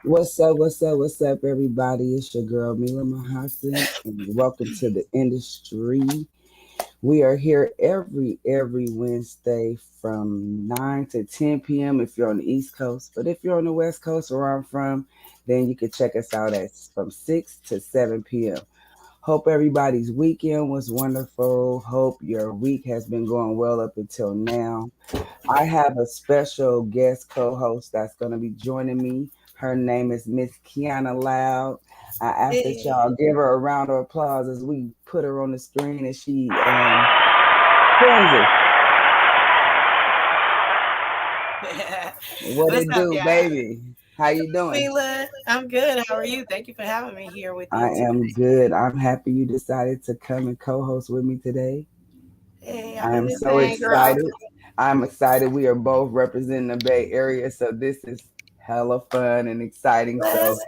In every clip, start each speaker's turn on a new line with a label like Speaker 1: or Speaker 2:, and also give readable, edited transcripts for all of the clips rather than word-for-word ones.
Speaker 1: What's up? What's up? What's up, everybody? It's your girl Meelah Mahasin, and welcome to the industry. We are here every Wednesday from 9 to 10 p.m. if you're on the East Coast. But if you're on the West Coast, where I'm from, then you can check us out at from 6 to 7 p.m. Hope everybody's weekend was wonderful. Hope your week has been going well up until now. I have a special guest co-host that's going to be joining me. Her name is Miss Kiana Loud. I ask that
Speaker 2: Hey.
Speaker 1: y'all give her a round of applause as we put her on the screen and she joins us. What
Speaker 2: What's
Speaker 1: it
Speaker 2: up,
Speaker 1: do,
Speaker 2: y'all?
Speaker 1: baby? How you doing?
Speaker 2: Meelah, I'm good. How are you? Thank you for having me here with
Speaker 1: I
Speaker 2: you today.
Speaker 1: am good. I'm happy you decided to come and co-host with me today.
Speaker 2: Hey, I
Speaker 1: I
Speaker 2: do
Speaker 1: am
Speaker 2: this
Speaker 1: so
Speaker 2: thing, girl.
Speaker 1: excited. I'm excited. We are both representing the Bay Area, so this is hella fun and exciting.
Speaker 2: Let's
Speaker 1: So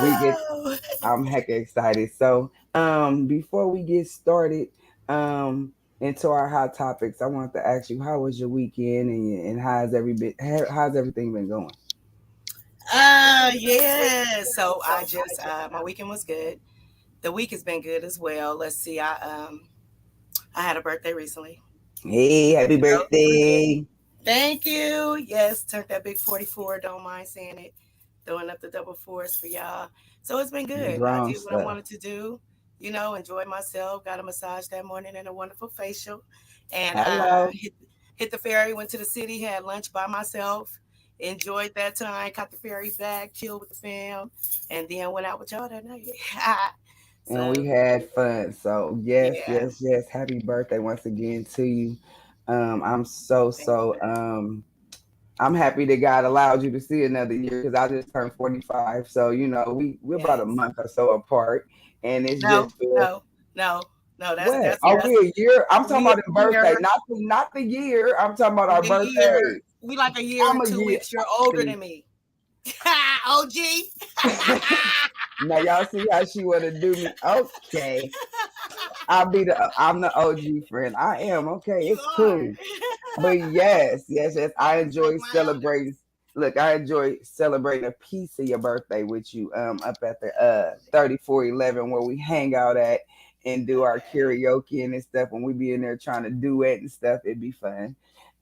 Speaker 1: we get
Speaker 2: go.
Speaker 1: I'm hecka excited. So, before we get started, into our hot topics, I want to ask you, how was your weekend and how's everything been going?
Speaker 2: Yeah. So I just my weekend was good. The week has been good as well. Let's see. I had a birthday recently.
Speaker 1: Hey, happy
Speaker 2: So it was good.
Speaker 1: birthday!
Speaker 2: Thank you. Yes, turned that big 44. Don't mind saying it. Throwing up the double fours for y'all. So it's been good. I
Speaker 1: Grown
Speaker 2: did what I
Speaker 1: stuff.
Speaker 2: wanted to do. Enjoyed myself. Got a massage that morning and a wonderful facial. And
Speaker 1: Hello.
Speaker 2: hit the ferry, went to the city, had lunch by myself. Enjoyed that time. Caught the ferry back, chilled with the fam, and then went out with y'all that night.
Speaker 1: And we
Speaker 2: So
Speaker 1: had fun. So yes,
Speaker 2: yeah,
Speaker 1: yes, yes. Happy birthday once again to you. I'm so
Speaker 2: thank
Speaker 1: so
Speaker 2: you.
Speaker 1: I'm happy that God allowed you to see another year because I just turned 45. So we're about a
Speaker 2: Yes.
Speaker 1: month or so apart, and it's
Speaker 2: No,
Speaker 1: just feel
Speaker 2: no, no, no. That's
Speaker 1: what?
Speaker 2: that's
Speaker 1: Are
Speaker 2: that's
Speaker 1: we a year? I'm talking
Speaker 2: we a
Speaker 1: about the birthday,
Speaker 2: year.
Speaker 1: not the year. I'm talking about our
Speaker 2: We a year.
Speaker 1: birthday.
Speaker 2: We like a year
Speaker 1: I'm
Speaker 2: and
Speaker 1: a
Speaker 2: two
Speaker 1: year.
Speaker 2: weeks. You're older than me. OG.
Speaker 1: Now y'all see how she want to do me? Okay, I'm the OG friend. I am okay.
Speaker 2: You
Speaker 1: It's
Speaker 2: are.
Speaker 1: cool. But yes, yes, yes.
Speaker 2: I
Speaker 1: I
Speaker 2: respect
Speaker 1: enjoy
Speaker 2: my elders.
Speaker 1: celebrating. Look, I enjoy celebrating a piece of your birthday with you up at the 3411 where we hang out at and do our
Speaker 2: Okay.
Speaker 1: karaoke and stuff. When we be in there trying to duet and stuff, it'd be fun.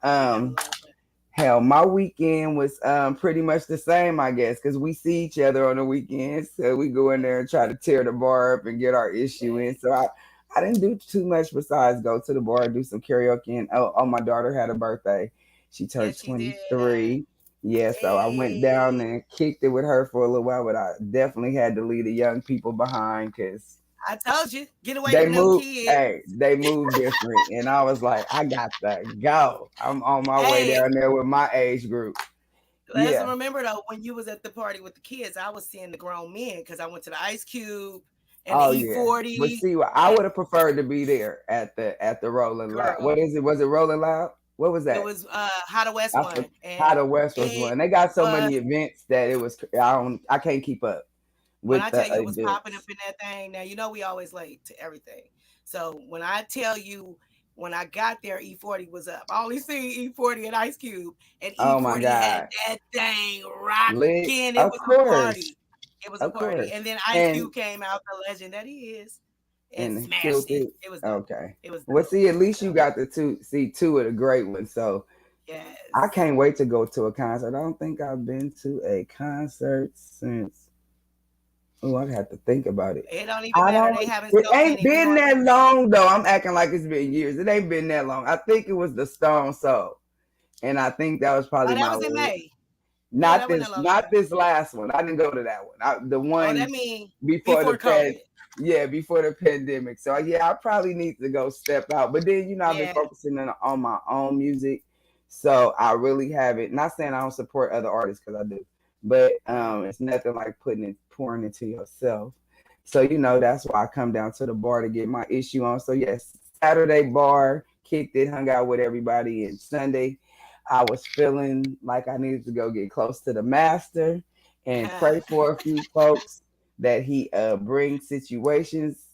Speaker 2: I
Speaker 1: Um
Speaker 2: love it.
Speaker 1: Hell, my weekend was pretty much the same, I guess, because we see each other on the weekends. So we go in there and try to tear the bar up and get our issue in.
Speaker 2: Yes.
Speaker 1: So I didn't do too much besides go to the bar and do some karaoke. And my daughter had a birthday. She turned
Speaker 2: Yes, she did.
Speaker 1: 23. Yeah, so I went down
Speaker 2: Hey.
Speaker 1: and kicked it with her for a little while, but I definitely had to leave the young people behind because
Speaker 2: I told you, get away
Speaker 1: they
Speaker 2: from them
Speaker 1: move.
Speaker 2: kids.
Speaker 1: Hey, they move different, and I was like, I got to go. I'm on my way
Speaker 2: Hey,
Speaker 1: down there with my age group.
Speaker 2: let's
Speaker 1: Yeah.
Speaker 2: remember though, when you was at the party with the kids, I was seeing the grown men because I went to the Ice Cube and the
Speaker 1: Oh yeah. But
Speaker 2: E40.
Speaker 1: see, I
Speaker 2: And
Speaker 1: would have preferred to be there at the Rolling Loud.
Speaker 2: girl,
Speaker 1: What is it? Was it Rolling Loud? What was
Speaker 2: it
Speaker 1: that?
Speaker 2: was How the West
Speaker 1: I
Speaker 2: one,
Speaker 1: for
Speaker 2: and
Speaker 1: How the West was
Speaker 2: it
Speaker 1: one. They got so
Speaker 2: was
Speaker 1: many events that it was I can't keep up
Speaker 2: when
Speaker 1: with
Speaker 2: I
Speaker 1: the
Speaker 2: tell you it was popping up
Speaker 1: events.
Speaker 2: in that thing. Now you know we always late to everything. So when I tell you when I got there, E40 was up. I only seen E40 and Ice Cube, and
Speaker 1: Oh my
Speaker 2: E40 had
Speaker 1: God.
Speaker 2: that thing
Speaker 1: Lit.
Speaker 2: rocking. It
Speaker 1: Of
Speaker 2: was a
Speaker 1: course.
Speaker 2: party. It was a
Speaker 1: Of
Speaker 2: party.
Speaker 1: course.
Speaker 2: And then Ice
Speaker 1: And
Speaker 2: Cube came out, the legend that he is, and
Speaker 1: and
Speaker 2: smashed
Speaker 1: killed
Speaker 2: it.
Speaker 1: it.
Speaker 2: It was dope.
Speaker 1: Okay.
Speaker 2: It was
Speaker 1: Well,
Speaker 2: dope.
Speaker 1: see,
Speaker 2: It
Speaker 1: at
Speaker 2: was
Speaker 1: least you
Speaker 2: dope.
Speaker 1: got to see two of the great ones. So I
Speaker 2: Yes.
Speaker 1: can't wait to go to a concert. I don't think I've been to a concert since. Oh, I have to think about it.
Speaker 2: It don't even
Speaker 1: I
Speaker 2: matter.
Speaker 1: don't.
Speaker 2: They having
Speaker 1: It
Speaker 2: so
Speaker 1: ain't
Speaker 2: many. We
Speaker 1: been
Speaker 2: going
Speaker 1: that
Speaker 2: to
Speaker 1: long though. I'm acting like it's been years. It ain't been that long. I think it was the Stone Soul, and I think that was
Speaker 2: Oh,
Speaker 1: probably
Speaker 2: that
Speaker 1: my
Speaker 2: was in May. Yeah,
Speaker 1: not
Speaker 2: that wasn't
Speaker 1: this
Speaker 2: that long
Speaker 1: not
Speaker 2: ago.
Speaker 1: this last one. I didn't go to that one. The
Speaker 2: Oh, that
Speaker 1: one
Speaker 2: mean
Speaker 1: before the
Speaker 2: before
Speaker 1: pand
Speaker 2: COVID.
Speaker 1: yeah, before the pandemic. So yeah, I probably need to go step out. But then I've been
Speaker 2: Yeah.
Speaker 1: focusing on my own music, so I really haven't. Not saying I don't support other artists because I do, but
Speaker 2: Right.
Speaker 1: it's nothing like pouring into yourself. So that's why I come down to the bar to get my issue on. So yes, Saturday bar kicked it, hung out with everybody, and Sunday I was feeling like I needed to go get close to the master and pray for a few folks that he bring situations,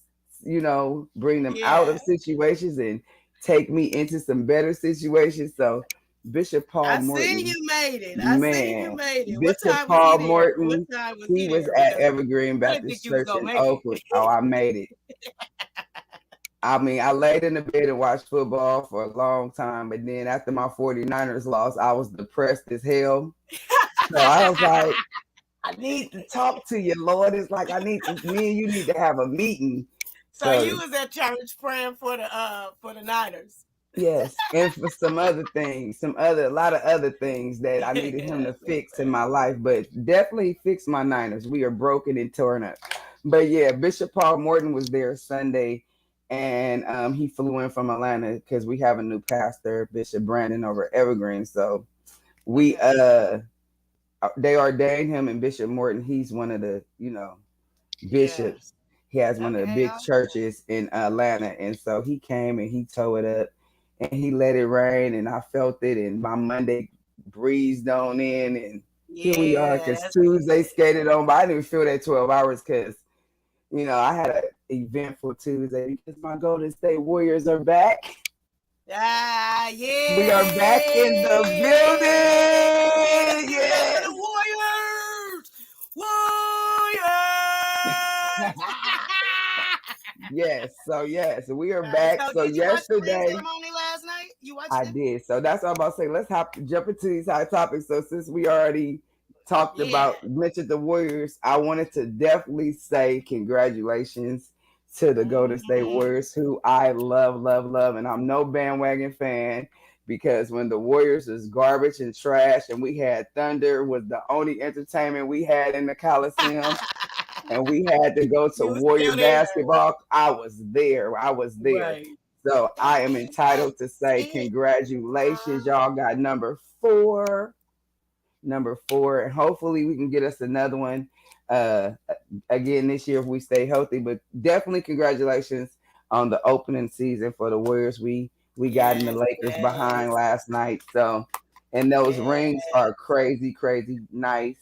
Speaker 1: bring them out
Speaker 2: Yeah.
Speaker 1: of situations and take me into some better situations. So Bishop Paul
Speaker 2: I see
Speaker 1: Morton,
Speaker 2: you made it. I see you
Speaker 1: man,
Speaker 2: made it. What
Speaker 1: Bishop
Speaker 2: time was he
Speaker 1: Paul
Speaker 2: there? What
Speaker 1: Morton,
Speaker 2: time was
Speaker 1: he
Speaker 2: he
Speaker 1: was
Speaker 2: there?
Speaker 1: at
Speaker 2: Because
Speaker 1: Evergreen
Speaker 2: I didn't think
Speaker 1: Baptist
Speaker 2: you was
Speaker 1: Church
Speaker 2: gonna
Speaker 1: in
Speaker 2: make
Speaker 1: Oakland.
Speaker 2: it.
Speaker 1: Oh, I made it. I mean, I laid in the bed and watched football for a long time, but then after my 49ers lost, I was depressed as hell. So I was like, I need to talk to you, Lord. It's like me and you need to have a meeting.
Speaker 2: So you
Speaker 1: So
Speaker 2: was at church praying for the Niners.
Speaker 1: yes, and for some other things, a lot of other things that I needed him to
Speaker 2: That's so
Speaker 1: fix in my
Speaker 2: funny.
Speaker 1: life, but definitely fix my Niners. We are broken and torn up. But yeah, Bishop Paul Morton was there Sunday, and he flew in from Atlanta because we have a new pastor, Bishop Brandon, over Evergreen. So we
Speaker 2: Okay.
Speaker 1: they ordained him, and Bishop Morton, he's one of the
Speaker 2: Yeah.
Speaker 1: bishops. He has one of the
Speaker 2: Okay.
Speaker 1: big churches in Atlanta, and so he came and he tore it up, and he let it rain, and I felt it, and my Monday breezed on in, and here we are.
Speaker 2: Yeah,
Speaker 1: Because
Speaker 2: that's
Speaker 1: Tuesday
Speaker 2: good.
Speaker 1: skated on, but I didn't even feel that 12 hours because I had an eventful Tuesday because my Golden State Warriors are back.
Speaker 2: Ah,
Speaker 1: We are back in the
Speaker 2: yeah. Let's
Speaker 1: building.
Speaker 2: give it up for the
Speaker 1: Yes.
Speaker 2: Warriors. Warriors.
Speaker 1: Yes. So yes, we are
Speaker 2: Right.
Speaker 1: back.
Speaker 2: So,
Speaker 1: So
Speaker 2: did you watch the ring
Speaker 1: yesterday
Speaker 2: ceremony last night? You watched
Speaker 1: I
Speaker 2: it?
Speaker 1: did. So that's what I'm about to say. Let's jump into these hot topics. So since we already talked
Speaker 2: Yeah.
Speaker 1: about mentioned the Warriors, I wanted to definitely say congratulations to the Golden State
Speaker 2: Hmm.
Speaker 1: Warriors, who I love, love, love, and I'm no bandwagon fan because when the Warriors was garbage and trash, and we had Thunder was the only entertainment we had in the Coliseum, and we had to go to
Speaker 2: You were
Speaker 1: Warrior
Speaker 2: still there.
Speaker 1: basketball, I was there. I was there.
Speaker 2: Right.
Speaker 1: So I am entitled to say
Speaker 2: It.
Speaker 1: congratulations. Y'all got number four, and hopefully we can get us another one uh again this year if we stay healthy. But definitely congratulations on the opening season for the Warriors. We got in the
Speaker 2: Yes,
Speaker 1: Lakers behind
Speaker 2: yes,
Speaker 1: last night. So and those
Speaker 2: yes.
Speaker 1: rings are crazy, crazy nice.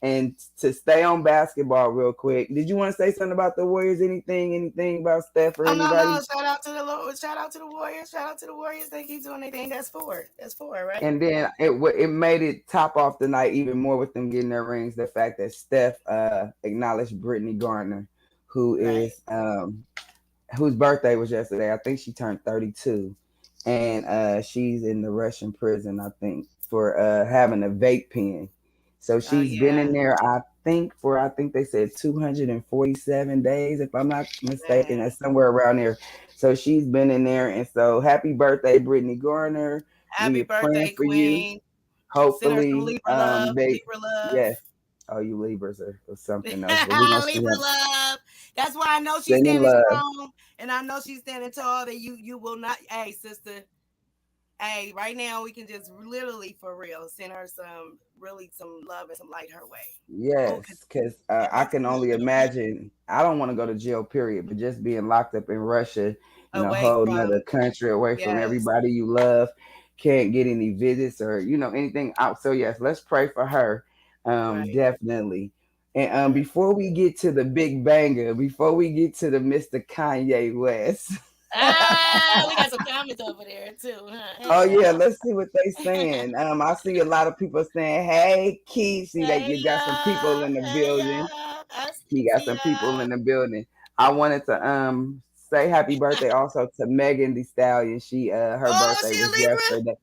Speaker 1: And to stay on basketball real quick, did you want to say something about the Warriors? Anything about Steph or
Speaker 2: Oh no, no!
Speaker 1: anybody?
Speaker 2: Shout out to the Lord. Shout out to the Warriors. Shout out to the Warriors. They keep doing their thing. That's four. That's four, right?
Speaker 1: And then it made it top off the night even more with them getting their rings. The fact that Steph acknowledged Brittany Garner, who
Speaker 2: Right.
Speaker 1: is whose birthday was yesterday. I think she turned 32, and she's in the Russian prison. I think for having a vape pen. So
Speaker 2: Oh
Speaker 1: she's been
Speaker 2: yeah,
Speaker 1: in there. I think they said 247 days, if I'm not mistaken.
Speaker 2: man.
Speaker 1: That's somewhere around there. So she's been in there, and so happy birthday, Brittany Garner. We
Speaker 2: Happy
Speaker 1: are praying
Speaker 2: birthday,
Speaker 1: for you.
Speaker 2: Queen. Send her some
Speaker 1: Hopefully,
Speaker 2: Libra love.
Speaker 1: they
Speaker 2: Libra love.
Speaker 1: yes. Oh, you Libras or something else, but we're gonna see
Speaker 2: Libra
Speaker 1: them
Speaker 2: love. That's why I know she's
Speaker 1: sending
Speaker 2: standing
Speaker 1: love.
Speaker 2: strong, and I know she's standing tall. That you will not. Hey, sister. Hey, right now we can just literally for real send her some love and some light her way. Oh, cause
Speaker 1: Yes, because I
Speaker 2: yes,
Speaker 1: can only imagine. I don't want to go to jail, period. But just being locked up in Russia, in a
Speaker 2: away
Speaker 1: whole
Speaker 2: from
Speaker 1: nother country, away from
Speaker 2: yes,
Speaker 1: everybody you love, can't get any visits or anything out. So yes, let's pray for her,
Speaker 2: right,
Speaker 1: definitely. And
Speaker 2: right.
Speaker 1: before we get to the big banger, before we get to the Mr. Kanye West,
Speaker 2: Ah, we got some comments over there too,
Speaker 1: oh
Speaker 2: huh?
Speaker 1: yeah, let's see what they saying. I see a lot of people saying, "Hey, Keith." See that
Speaker 2: Hey
Speaker 1: you got some people
Speaker 2: y'all,
Speaker 1: in the
Speaker 2: hey
Speaker 1: building.
Speaker 2: y'all, I
Speaker 1: He got
Speaker 2: see
Speaker 1: some people
Speaker 2: y'all.
Speaker 1: in the building. I wanted to say happy birthday also to Megan the Stallion. She her
Speaker 2: Oh,
Speaker 1: birthday
Speaker 2: she a
Speaker 1: was
Speaker 2: Libra?
Speaker 1: yesterday.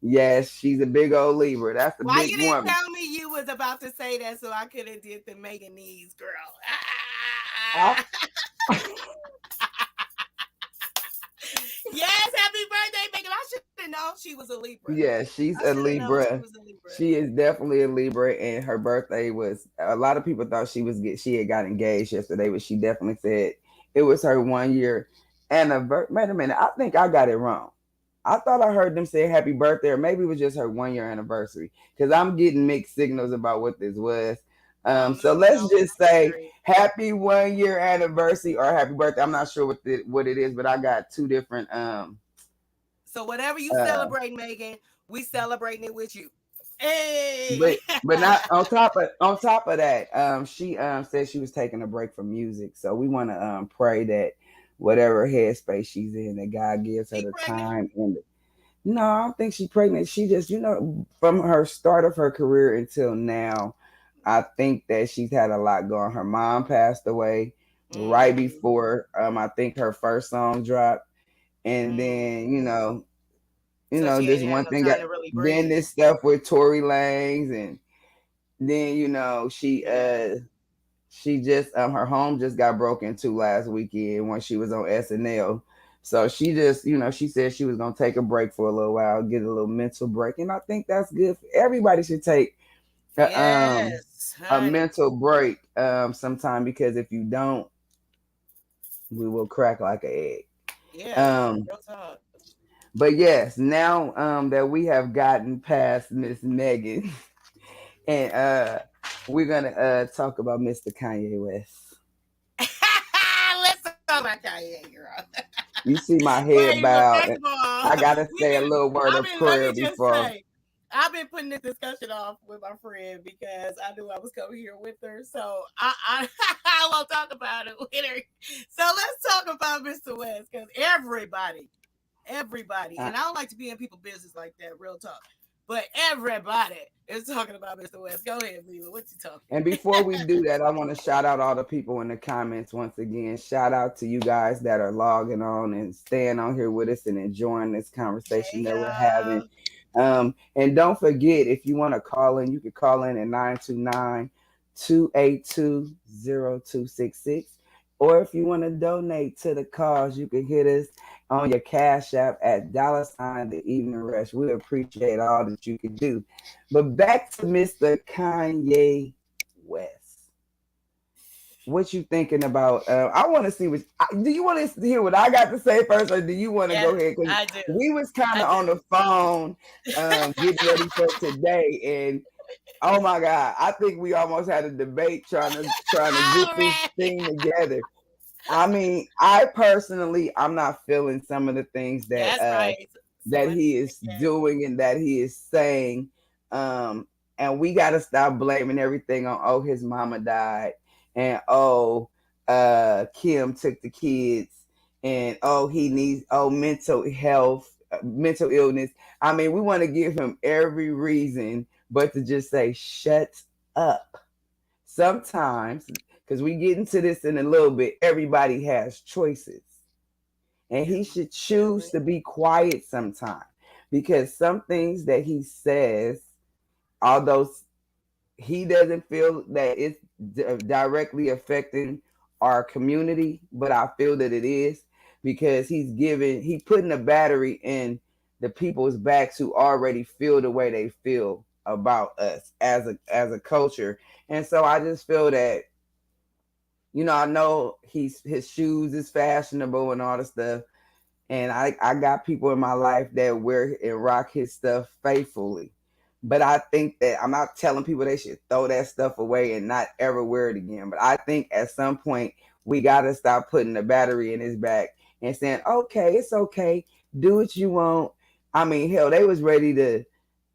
Speaker 1: Yes, she's a big old Libra. That's a
Speaker 2: Why
Speaker 1: big
Speaker 2: you didn't
Speaker 1: woman.
Speaker 2: tell me you was about to say that so I could have did the Megan Needs girl?
Speaker 1: I,
Speaker 2: Ah. Yes, happy birthday, Megan. I should have known she was a Libra.
Speaker 1: yeah,
Speaker 2: I
Speaker 1: she's a
Speaker 2: should have known she
Speaker 1: Libra.
Speaker 2: was a Libra.
Speaker 1: She is definitely a Libra, and her birthday was. A lot of people thought she had got engaged yesterday, but she definitely said it was her 1 year anniversary. Wait a minute, I think I got it wrong. I thought I heard them say happy birthday, or maybe it was just her 1 year anniversary. Because I'm getting mixed signals about what this was.
Speaker 2: Oh
Speaker 1: So
Speaker 2: no,
Speaker 1: let's
Speaker 2: no,
Speaker 1: just
Speaker 2: not
Speaker 1: say
Speaker 2: Mary.
Speaker 1: happy 1 year anniversary or happy birthday. I'm not sure what it is, but I got two different
Speaker 2: So whatever you
Speaker 1: uh
Speaker 2: celebrate, Megan, we celebrating it with you. Hey.
Speaker 1: but not on top of that, she said she was taking a break from music. So we want to pray that whatever headspace she's in, that God gives her
Speaker 2: She
Speaker 1: the
Speaker 2: pregnant?
Speaker 1: time and No, I don't think she's pregnant. She just, from her start of her career until now, I think that she's had a lot going. Her mom passed away right
Speaker 2: Mm,
Speaker 1: before I think her first song dropped. And then,
Speaker 2: mm. So she
Speaker 1: this
Speaker 2: ain't had
Speaker 1: one
Speaker 2: no
Speaker 1: thing
Speaker 2: time
Speaker 1: got
Speaker 2: to really
Speaker 1: then
Speaker 2: breathe.
Speaker 1: this stuff with Tory Lanez, and then,
Speaker 2: Yeah.
Speaker 1: she just her home just got broken into last weekend when she was on SNL. So she just, she said she was gonna take a break for a little while, get a little mental break, and I think that's good. Everybody should take a,
Speaker 2: Yes,
Speaker 1: a
Speaker 2: honey.
Speaker 1: mental break sometime, because if you don't, we will crack like an egg.
Speaker 2: Yeah.
Speaker 1: Um,
Speaker 2: Real talk.
Speaker 1: but yes, now that we have gotten past Miss Megan, and we're gonna talk about Mr. Kanye West.
Speaker 2: Let's talk about Kanye, girl.
Speaker 1: You see my
Speaker 2: Wait,
Speaker 1: head
Speaker 2: but
Speaker 1: bow,
Speaker 2: first
Speaker 1: and
Speaker 2: of all,
Speaker 1: I gotta
Speaker 2: we've
Speaker 1: say a
Speaker 2: been.
Speaker 1: little word
Speaker 2: I've
Speaker 1: of
Speaker 2: been. Let
Speaker 1: prayer
Speaker 2: me just
Speaker 1: before.
Speaker 2: say, I've been putting this discussion off with my friend because I knew I was coming here with her. So I I won't talk about it with her. So let's talk about Mr. West because everybody,
Speaker 1: I,
Speaker 2: and I don't like to be in people's business like that. Real talk, but everybody is talking about Mr. West. Go ahead, Meelah. What you
Speaker 1: and
Speaker 2: talking?
Speaker 1: before we do that, I want to shout out all the people in the comments once again. Shout out to you guys that are logging on and staying on here with us and enjoying this conversation
Speaker 2: Hey
Speaker 1: that we're having.
Speaker 2: y'all.
Speaker 1: And don't forget, if you want to call in, you can call in at 929-282-0266. Or if you want to donate to the cause, you can hit us on your Cash App at $ the evening rush. We appreciate all that you can do. But back to Mr. Kanye West. What you thinking about? I want to see what. Do you want to hear what I got to say first, or do you want to
Speaker 2: Yeah,
Speaker 1: go ahead? Because
Speaker 2: I do.
Speaker 1: we was kind
Speaker 2: I
Speaker 1: of on
Speaker 2: do.
Speaker 1: the phone, getting ready for today, and oh my God, I think we almost had a debate trying to get
Speaker 2: All
Speaker 1: this
Speaker 2: right.
Speaker 1: thing together. I mean, I personally, I'm not feeling some of the things that
Speaker 2: That's right.
Speaker 1: that
Speaker 2: Somebody
Speaker 1: he
Speaker 2: said
Speaker 1: is
Speaker 2: yay.
Speaker 1: doing and that he is saying. Um, and we got to stop blaming everything on, oh, his mama died, and oh, Kim took the kids, and oh, he needs, oh, mental health, mental illness. I mean, we want to give him every reason, but to just say, shut up. Sometimes, because we get into this in a little bit, everybody has choices, and
Speaker 2: Yeah,
Speaker 1: he
Speaker 2: most
Speaker 1: should choose
Speaker 2: definitely.
Speaker 1: to be quiet sometimes, because some things that he says, although he doesn't feel that it's directly affecting our community, but I feel that it is, because he putting a battery in the people's backs who already feel the way they feel about us as a culture. And so I just feel that, I know his shoes is fashionable and all the stuff, and I got people in my life that wear and rock his stuff faithfully. But I think that I'm not telling people they should throw that stuff away and not ever wear it again. But I think at some point we gotta stop putting the battery in his back and saying, okay, it's okay, do what you want. I mean, hell, they was ready to,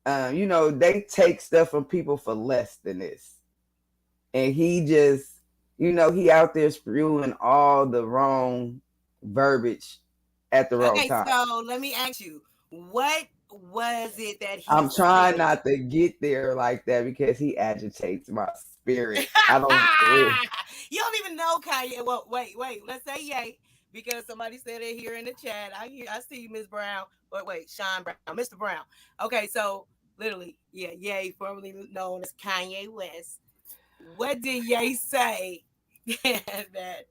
Speaker 1: they take stuff from people for less than this, and he just, he out there spewing all the wrong verbiage at the wrong
Speaker 2: Okay,
Speaker 1: time.
Speaker 2: so let me ask you, what was it that he
Speaker 1: I'm trying
Speaker 2: said?
Speaker 1: not to get there like that because he agitates my spirit. I don't.
Speaker 2: You don't even know Kanye. Well, wait. Let's say yay because somebody said it here in the chat. I see you, Miss Brown. But wait, Sean Brown, Mr. Brown. Okay, so literally, yeah, yay, formerly known as Kanye West. What did Ye say that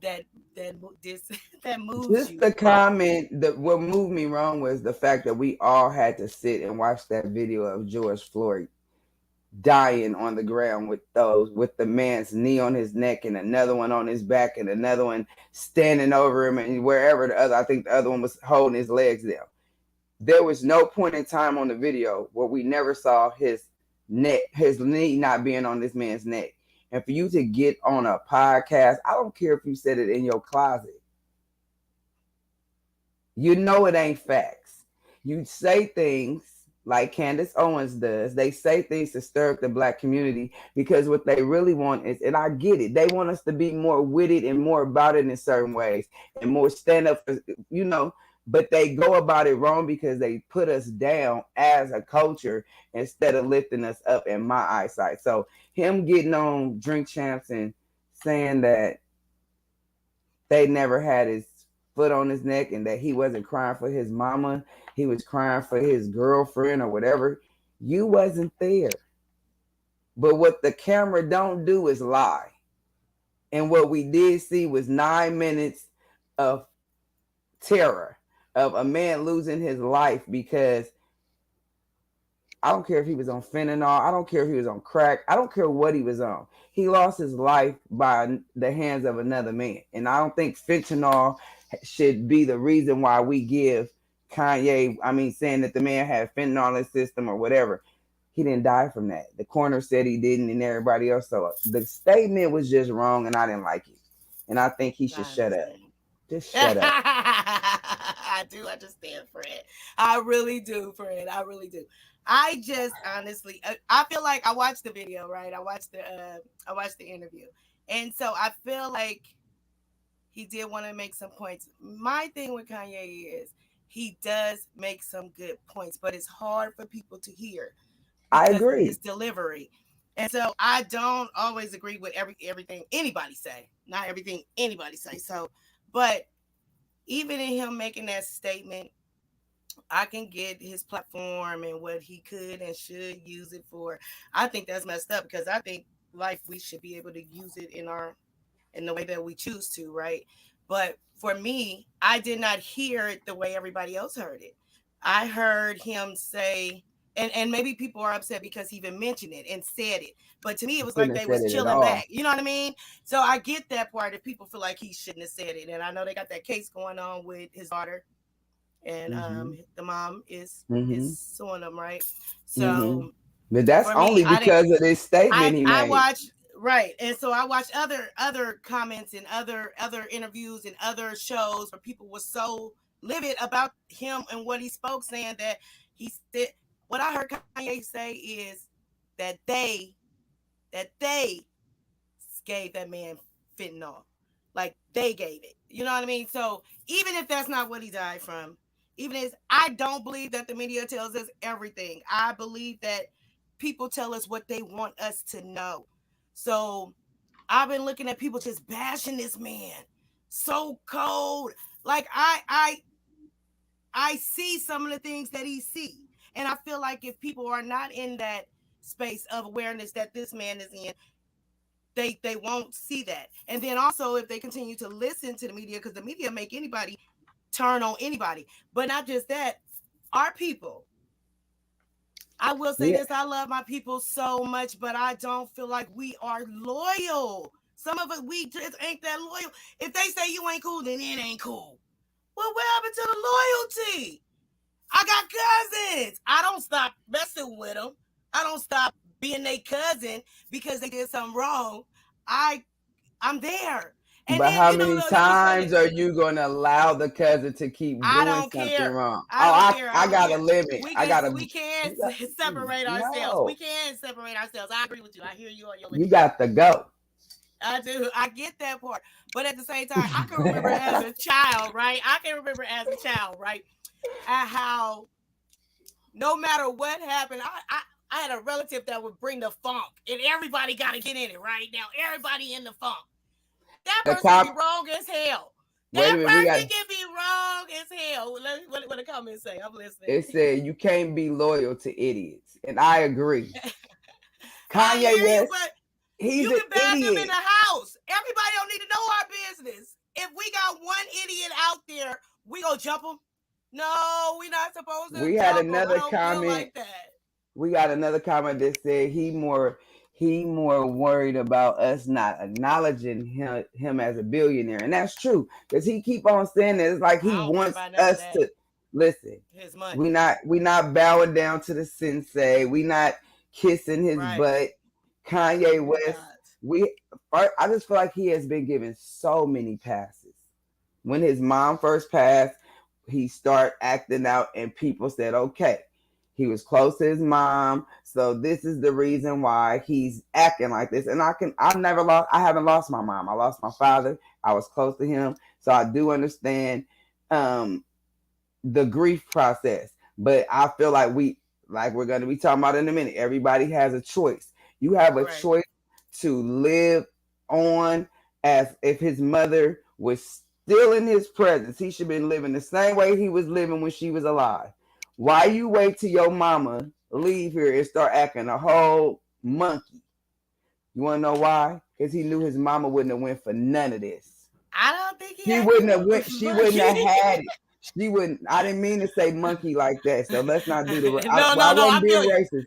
Speaker 2: that this that moves
Speaker 1: Just
Speaker 2: you?
Speaker 1: the comment that what moved me wrong was the fact that we all had to sit and watch that video of George Floyd dying on the ground with the man's knee on his neck and another one on his back and another one standing over him, and wherever the other, I think the other one was holding his legs down. There was no point in time on the video where we never saw his knee not being on this man's neck. And for you to get on a podcast, I don't care if you said it in your closet, you know it ain't facts. You say things like Candace Owens does. They say things to stir up the black community because what they really want is, and I get it, they want us to be more witted and more about it in certain ways and more stand up for, you know. but they go about it wrong because they put us down as a culture instead of lifting us up in my eyesight. So him getting on Drink Champs and saying that they never had his foot on his neck and that he wasn't crying for his mama, he was crying for his girlfriend or whatever. You wasn't there. But what the camera don't do is lie. And what we did see was 9 minutes of terror of a man losing his life because I don't care if he was on fentanyl. I don't care if he was on crack. I don't care what he was on. He lost his life by the hands of another man. And I don't think fentanyl should be the reason why we give Kanye, saying that the man had fentanyl in his system or whatever. He didn't die from that. The coroner said he didn't and everybody else. So the statement was just wrong and I didn't like it. And I think he should
Speaker 2: I
Speaker 1: shut up.
Speaker 2: understand.
Speaker 1: Just shut up.
Speaker 2: I do understand, Fred. I really do, Fred. I really do. I just honestly, I feel like I watched the video, right? I watched the interview, and so I feel like he did want to make some points. My thing with Kanye is he does make some good points, but it's hard for people to hear
Speaker 1: I
Speaker 2: because of his
Speaker 1: agree.
Speaker 2: delivery. And so I don't always agree with everything anybody say. Not everything anybody say. So, but even in him making that statement, I can get his platform and what he could and should use it for. I think that's messed up because I think life we should be able to use it in the way that we choose to, right? But for me, I did not hear it the way everybody else heard it. I heard him say, and maybe people are upset because he even mentioned it and said it. But to me, it
Speaker 1: He
Speaker 2: was
Speaker 1: shouldn't
Speaker 2: like
Speaker 1: have
Speaker 2: they
Speaker 1: said
Speaker 2: was
Speaker 1: it at
Speaker 2: chilling
Speaker 1: all.
Speaker 2: back. You know what I mean? So I get that part if people feel like he shouldn't have said it. And I know they got that case going on with his daughter, and
Speaker 1: Mm-hmm.
Speaker 2: the mom is
Speaker 1: Mm-hmm.
Speaker 2: suing him, right?
Speaker 1: Mm-hmm.
Speaker 2: So
Speaker 1: But that's
Speaker 2: for me,
Speaker 1: only because of this statement he
Speaker 2: I
Speaker 1: made.
Speaker 2: watch, right, and so I watched other comments and other interviews and other shows where people were so livid about him and what he spoke, saying that he said what I heard Kanye say is that they gave that man fentanyl, like they gave it. You know what I mean? So even if that's not what he died from, even if I don't believe that the media tells us everything, I believe that people tell us what they want us to know. So I've been looking at people just bashing this man so cold. Like I see some of the things that he see. And I feel like if people are not in that space of awareness that this man is in, they won't see that. And then also if they continue to listen to the media, because the media make anybody turn on anybody. But not just that, our people. I will say
Speaker 1: Yeah,
Speaker 2: this, I love my people so much, but I don't feel like we are loyal. Some of us we just ain't that loyal. If they say you ain't cool, then it ain't cool. Well, what happened to the loyalty? I got cousins. I don't stop messing with them. I don't stop being their cousin because they did something wrong. I I'm there. And
Speaker 1: but
Speaker 2: then
Speaker 1: how
Speaker 2: you know
Speaker 1: many
Speaker 2: let me say
Speaker 1: times
Speaker 2: this.
Speaker 1: are you going to allow the cousin to keep
Speaker 2: I
Speaker 1: doing
Speaker 2: don't
Speaker 1: something
Speaker 2: care.
Speaker 1: wrong?
Speaker 2: I
Speaker 1: Oh,
Speaker 2: don't
Speaker 1: I,
Speaker 2: care. I
Speaker 1: I
Speaker 2: don't
Speaker 1: got a
Speaker 2: care.
Speaker 1: limit. I got to,
Speaker 2: We can
Speaker 1: you got,
Speaker 2: separate ourselves. We
Speaker 1: no,
Speaker 2: can separate ourselves. I agree with you. I hear you on your
Speaker 1: you
Speaker 2: with that.
Speaker 1: got to go.
Speaker 2: I do. I get that part. But at the same time, I can remember as a child, right? I can remember as a child, right? At how no matter what happened, I had a relative that would bring the funk, and everybody got to get in it right now. Everybody in the funk. That
Speaker 1: The
Speaker 2: person can be
Speaker 1: cop,
Speaker 2: wrong as hell.
Speaker 1: wait a
Speaker 2: That
Speaker 1: minute, we got,
Speaker 2: person can be wrong as hell. What the comments say? I'm listening.
Speaker 1: it said you can't be loyal to idiots. And I agree.
Speaker 2: I
Speaker 1: Kanye
Speaker 2: hear you,
Speaker 1: West,
Speaker 2: but
Speaker 1: he's
Speaker 2: you
Speaker 1: an
Speaker 2: can bash them in
Speaker 1: idiot.
Speaker 2: the house. Everybody don't need to know our business. If we got one idiot out there, we gonna jump them. No, we not supposed to
Speaker 1: We had
Speaker 2: jump them. I
Speaker 1: another
Speaker 2: don't feel
Speaker 1: comment
Speaker 2: like that.
Speaker 1: we got another comment that said he more worried about us not acknowledging him as a billionaire, and that's true because he keep on saying that it's like he
Speaker 2: I don't care
Speaker 1: wants
Speaker 2: about none of
Speaker 1: us
Speaker 2: that.
Speaker 1: to listen.
Speaker 2: His
Speaker 1: We
Speaker 2: money,
Speaker 1: not we not bowing down to the sensei. We not kissing his
Speaker 2: right?
Speaker 1: butt. Kanye
Speaker 2: We
Speaker 1: West.
Speaker 2: not.
Speaker 1: We I just feel like he has been given so many passes. When his mom first passed, he started acting out, and people said, okay, he was close to his mom, so this is the reason why he's acting like this. And I haven't lost my mom. I lost my father. I was close to him, so I do understand. Um, the grief process. But I feel like we're gonna be talking about in a minute. Everybody has a choice. You have a
Speaker 2: Right.
Speaker 1: choice to live on as if his mother was still in his presence. He should have been living the same way he was living when she was alive. Why you wait till your mama leave here and start acting a whole monkey? You wanna know why? Because he knew his mama wouldn't have went for none of this.
Speaker 2: I don't think he
Speaker 1: She
Speaker 2: acted
Speaker 1: wouldn't have went. She wouldn't have
Speaker 2: monkey.
Speaker 1: had it. She wouldn't. I didn't mean to say monkey like that. So let's not do the.
Speaker 2: No,
Speaker 1: I
Speaker 2: no, no. I
Speaker 1: wasn't being
Speaker 2: feel you.
Speaker 1: racist.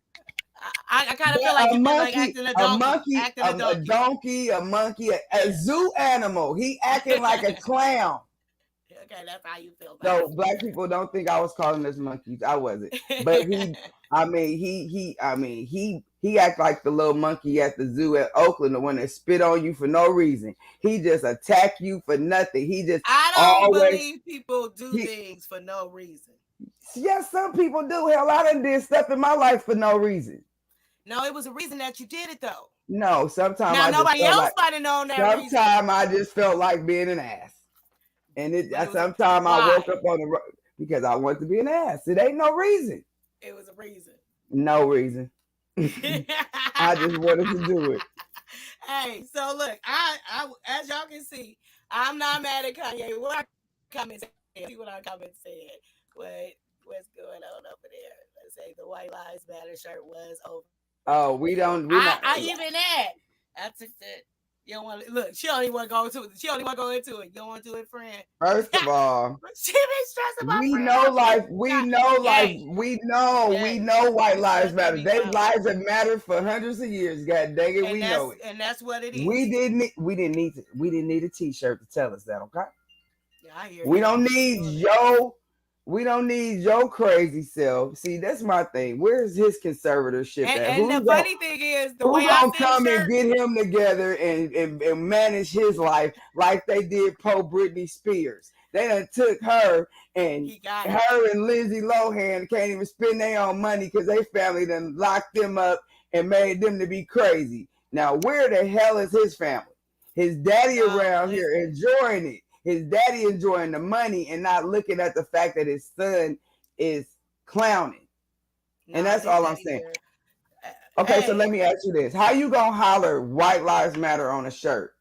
Speaker 2: I kind of
Speaker 1: But
Speaker 2: feel like
Speaker 1: a
Speaker 2: you meant like
Speaker 1: monkey,
Speaker 2: acting a
Speaker 1: a
Speaker 2: donkey,
Speaker 1: monkey,
Speaker 2: acting a
Speaker 1: a
Speaker 2: donkey.
Speaker 1: donkey, a monkey, a
Speaker 2: Yeah.
Speaker 1: zoo animal. He acting like a clown.
Speaker 2: Okay, that's how you feel about
Speaker 1: So black people don't think I was calling us monkeys. I wasn't. But
Speaker 2: it.
Speaker 1: he act like the little monkey at the zoo at Oakland, the one that spit on you for no reason. He just attack you for nothing. He just
Speaker 2: I don't
Speaker 1: always
Speaker 2: believe people do
Speaker 1: he
Speaker 2: things for no reason.
Speaker 1: yes, some people do. Hell, I done did stuff in my life for no reason.
Speaker 2: No, it was a reason that you did it though.
Speaker 1: No, sometimes
Speaker 2: Now
Speaker 1: I just
Speaker 2: nobody
Speaker 1: felt
Speaker 2: else
Speaker 1: like
Speaker 2: might have known that reason,
Speaker 1: sometimes I just felt like being an ass. And
Speaker 2: but it was
Speaker 1: sometimes I woke
Speaker 2: why?
Speaker 1: up on the because I want to be an ass. It ain't no reason.
Speaker 2: It was a reason.
Speaker 1: No reason. I just wanted to do it.
Speaker 2: Hey, so look, I, as y'all can see, I'm not mad at Kanye. What our comments said, see what our comments said. What's going on over there? Let's say the White Lives Matter shirt was overdue.
Speaker 1: Oh, we're not.
Speaker 2: I even that. I took that. You don't want to look. She don't even want to go into it. She don't even want to go into it. You don't want to do it, friend.
Speaker 1: First of all,
Speaker 2: She been stressing my
Speaker 1: we
Speaker 2: friend
Speaker 1: know
Speaker 2: out.
Speaker 1: life. We know life.
Speaker 2: Yay,
Speaker 1: We
Speaker 2: yay.
Speaker 1: know white
Speaker 2: This
Speaker 1: lives
Speaker 2: stuff they
Speaker 1: matter.
Speaker 2: be
Speaker 1: Their
Speaker 2: following,
Speaker 1: lives have mattered for hundreds of years. God dang it, we know it.
Speaker 2: and that's what it
Speaker 1: We
Speaker 2: is.
Speaker 1: didn't. We didn't need a T-shirt to tell us that. Okay.
Speaker 2: Yeah, I hear
Speaker 1: We
Speaker 2: you.
Speaker 1: don't
Speaker 2: You
Speaker 1: need
Speaker 2: doing it.
Speaker 1: yo. We don't need your crazy self. See, that's my thing. Where's his conservatorship at?
Speaker 2: And the funny thing is, the
Speaker 1: Who
Speaker 2: way I
Speaker 1: gonna
Speaker 2: see the
Speaker 1: come and
Speaker 2: shirt,
Speaker 1: get him together and manage his life like they did Poe Britney Spears? They done took her and
Speaker 2: he got it.
Speaker 1: her and Lindsay Lohan can't even spend their own money because their family done locked them up and made them to be crazy. Now, where the hell is his family? His daddy
Speaker 2: No,
Speaker 1: around here
Speaker 2: listen.
Speaker 1: enjoying it. His daddy enjoying the money and not looking at the fact that his son is clowning. And
Speaker 2: No,
Speaker 1: that's
Speaker 2: his
Speaker 1: all I'm
Speaker 2: daddy
Speaker 1: saying.
Speaker 2: here.
Speaker 1: Okay, so let
Speaker 2: Hey,
Speaker 1: me ask you this. How you gonna holler White Lives Matter on a shirt,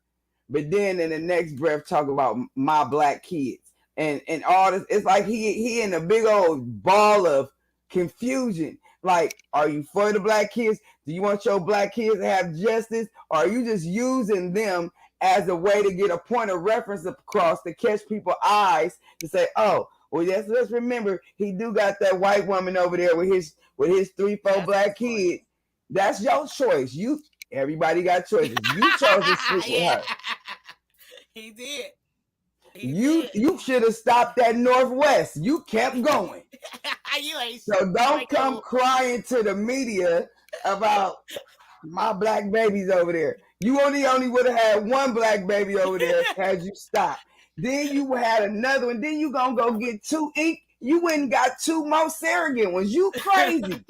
Speaker 1: but then in the next breath talk about my black kids and all this? It's like he in a big old ball of confusion. Like, are you for the black kids? Do you want your black kids to have justice? Or are you just using them as a way to get a point of reference across to catch people's eyes to say, oh, well, yes, let's remember he do got that white woman over there with his 3-4
Speaker 2: that's his
Speaker 1: black
Speaker 2: point.
Speaker 1: kids. That's your choice. Everybody got choices. You chose to sleep with
Speaker 2: Yeah,
Speaker 1: her.
Speaker 2: he did. He did.
Speaker 1: You should have stopped at Northwest. You kept going.
Speaker 2: You ain't.
Speaker 1: So
Speaker 2: You
Speaker 1: don't
Speaker 2: ain't
Speaker 1: come
Speaker 2: cool.
Speaker 1: crying to the media about my black babies over there. You only would have had one black baby over there had you stopped. Then you had another one. Then you gonna go get two ink. You went and got two more surrogate ones. You crazy.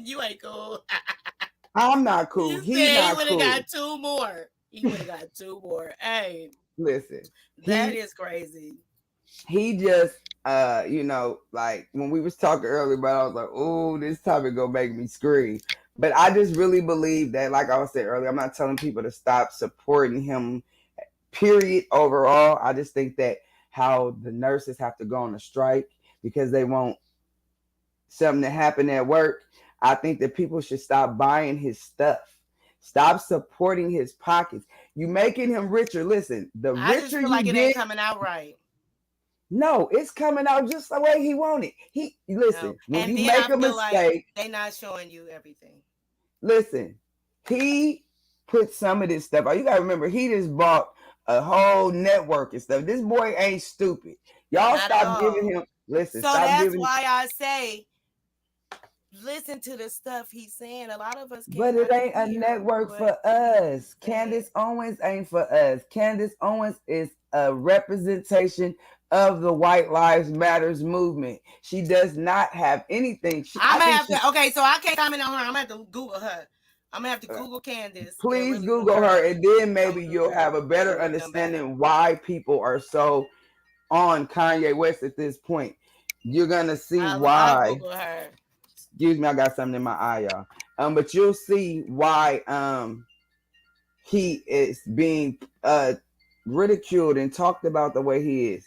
Speaker 2: You ain't cool.
Speaker 1: I'm not cool.
Speaker 2: You
Speaker 1: He
Speaker 2: said he
Speaker 1: not
Speaker 2: would have
Speaker 1: cool.
Speaker 2: got two more. He would have got two more. Hey,
Speaker 1: Listen,
Speaker 2: that
Speaker 1: he
Speaker 2: is crazy.
Speaker 1: he just like when we was talking earlier about, I was like, oh, this topic gonna make me scream. But I just really believe that, like I said earlier, I'm not telling people to stop supporting him, period, overall. I just think that how the nurses have to go on a strike because they want something to happen at work. I think that people should stop buying his stuff. Stop supporting his pockets. You making him richer. Listen, the
Speaker 2: I just
Speaker 1: richer
Speaker 2: feel like
Speaker 1: you
Speaker 2: it ain't
Speaker 1: get,
Speaker 2: coming out right.
Speaker 1: no, it's coming out just the way he wanted. He
Speaker 2: No,
Speaker 1: listen, when
Speaker 2: and
Speaker 1: you
Speaker 2: then
Speaker 1: make
Speaker 2: I
Speaker 1: a
Speaker 2: feel like
Speaker 1: mistake,
Speaker 2: they not showing you everything.
Speaker 1: listen, he put some of this stuff out. You gotta remember, he just bought a whole network and stuff. This boy ain't stupid. Y'all
Speaker 2: Not at
Speaker 1: stop giving
Speaker 2: all.
Speaker 1: him listen,
Speaker 2: So
Speaker 1: stop
Speaker 2: that's
Speaker 1: giving
Speaker 2: why I say listen to the stuff he's saying. A lot of us
Speaker 1: but it
Speaker 2: cannot
Speaker 1: ain't a
Speaker 2: hear
Speaker 1: network
Speaker 2: what
Speaker 1: for
Speaker 2: he's
Speaker 1: us.
Speaker 2: saying.
Speaker 1: Candace Owens ain't for us. Candace Owens is a representation of the White Lives Matters movement. She does not have anything.
Speaker 2: I'm
Speaker 1: I
Speaker 2: gonna
Speaker 1: think
Speaker 2: have
Speaker 1: she
Speaker 2: to. Okay, so I can't comment on her. I'm gonna have to Google her. I'm gonna have to Google Candace and
Speaker 1: please
Speaker 2: really
Speaker 1: Google
Speaker 2: look her
Speaker 1: her
Speaker 2: up.
Speaker 1: and then
Speaker 2: I'm
Speaker 1: maybe
Speaker 2: gonna
Speaker 1: you'll
Speaker 2: Google
Speaker 1: have
Speaker 2: her
Speaker 1: a better
Speaker 2: and look them back up.
Speaker 1: understanding why people are so on Kanye West at this point. You're gonna see
Speaker 2: I'll
Speaker 1: why.
Speaker 2: Google her.
Speaker 1: Excuse me, I got something in my eye, y'all. But you'll see why he is being ridiculed and talked about the way he is.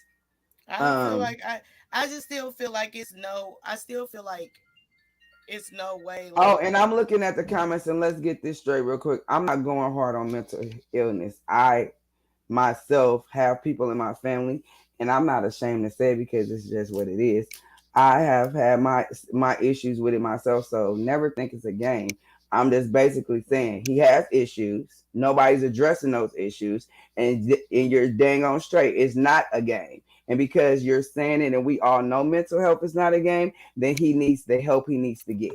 Speaker 2: I don't feel
Speaker 1: Um
Speaker 2: like I just still feel like it's no. I still feel like it's no way.
Speaker 1: oh,
Speaker 2: Like
Speaker 1: and I'm looking at the comments, and let's get this straight real quick. I'm not going hard on mental illness. I myself have people in my family, and I'm not ashamed to say it because it's just what it is. I have had my issues with it myself, so never think it's a game. I'm just basically saying he has issues. Nobody's addressing those issues, and you're dang on straight. It's not a game. And because you're saying it, and we all know mental health is not a game, then he needs the help he needs to get.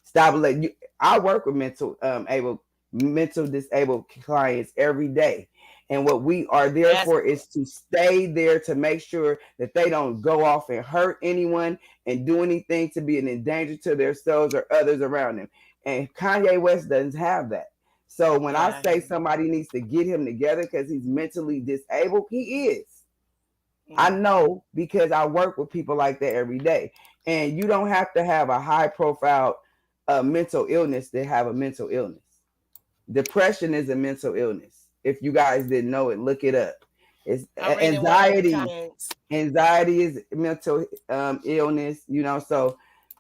Speaker 1: Stop letting you. I work with mental disabled clients every day. And what we are there
Speaker 2: that's
Speaker 1: for is to stay there to make sure that they don't go off and hurt anyone and do anything to be an danger to themselves or others around them. And Kanye West doesn't have that. So when I
Speaker 2: yeah.
Speaker 1: say somebody needs to get him together because he's mentally disabled, he is. I
Speaker 2: Mm.
Speaker 1: know because I work with people like that every day. And you don't have to have a high profile mental illness to have a mental illness. Depression is a mental illness. If you guys didn't know it, look it up. It's
Speaker 2: I read in one of the
Speaker 1: anxiety.
Speaker 2: comments.
Speaker 1: Anxiety is mental illness. So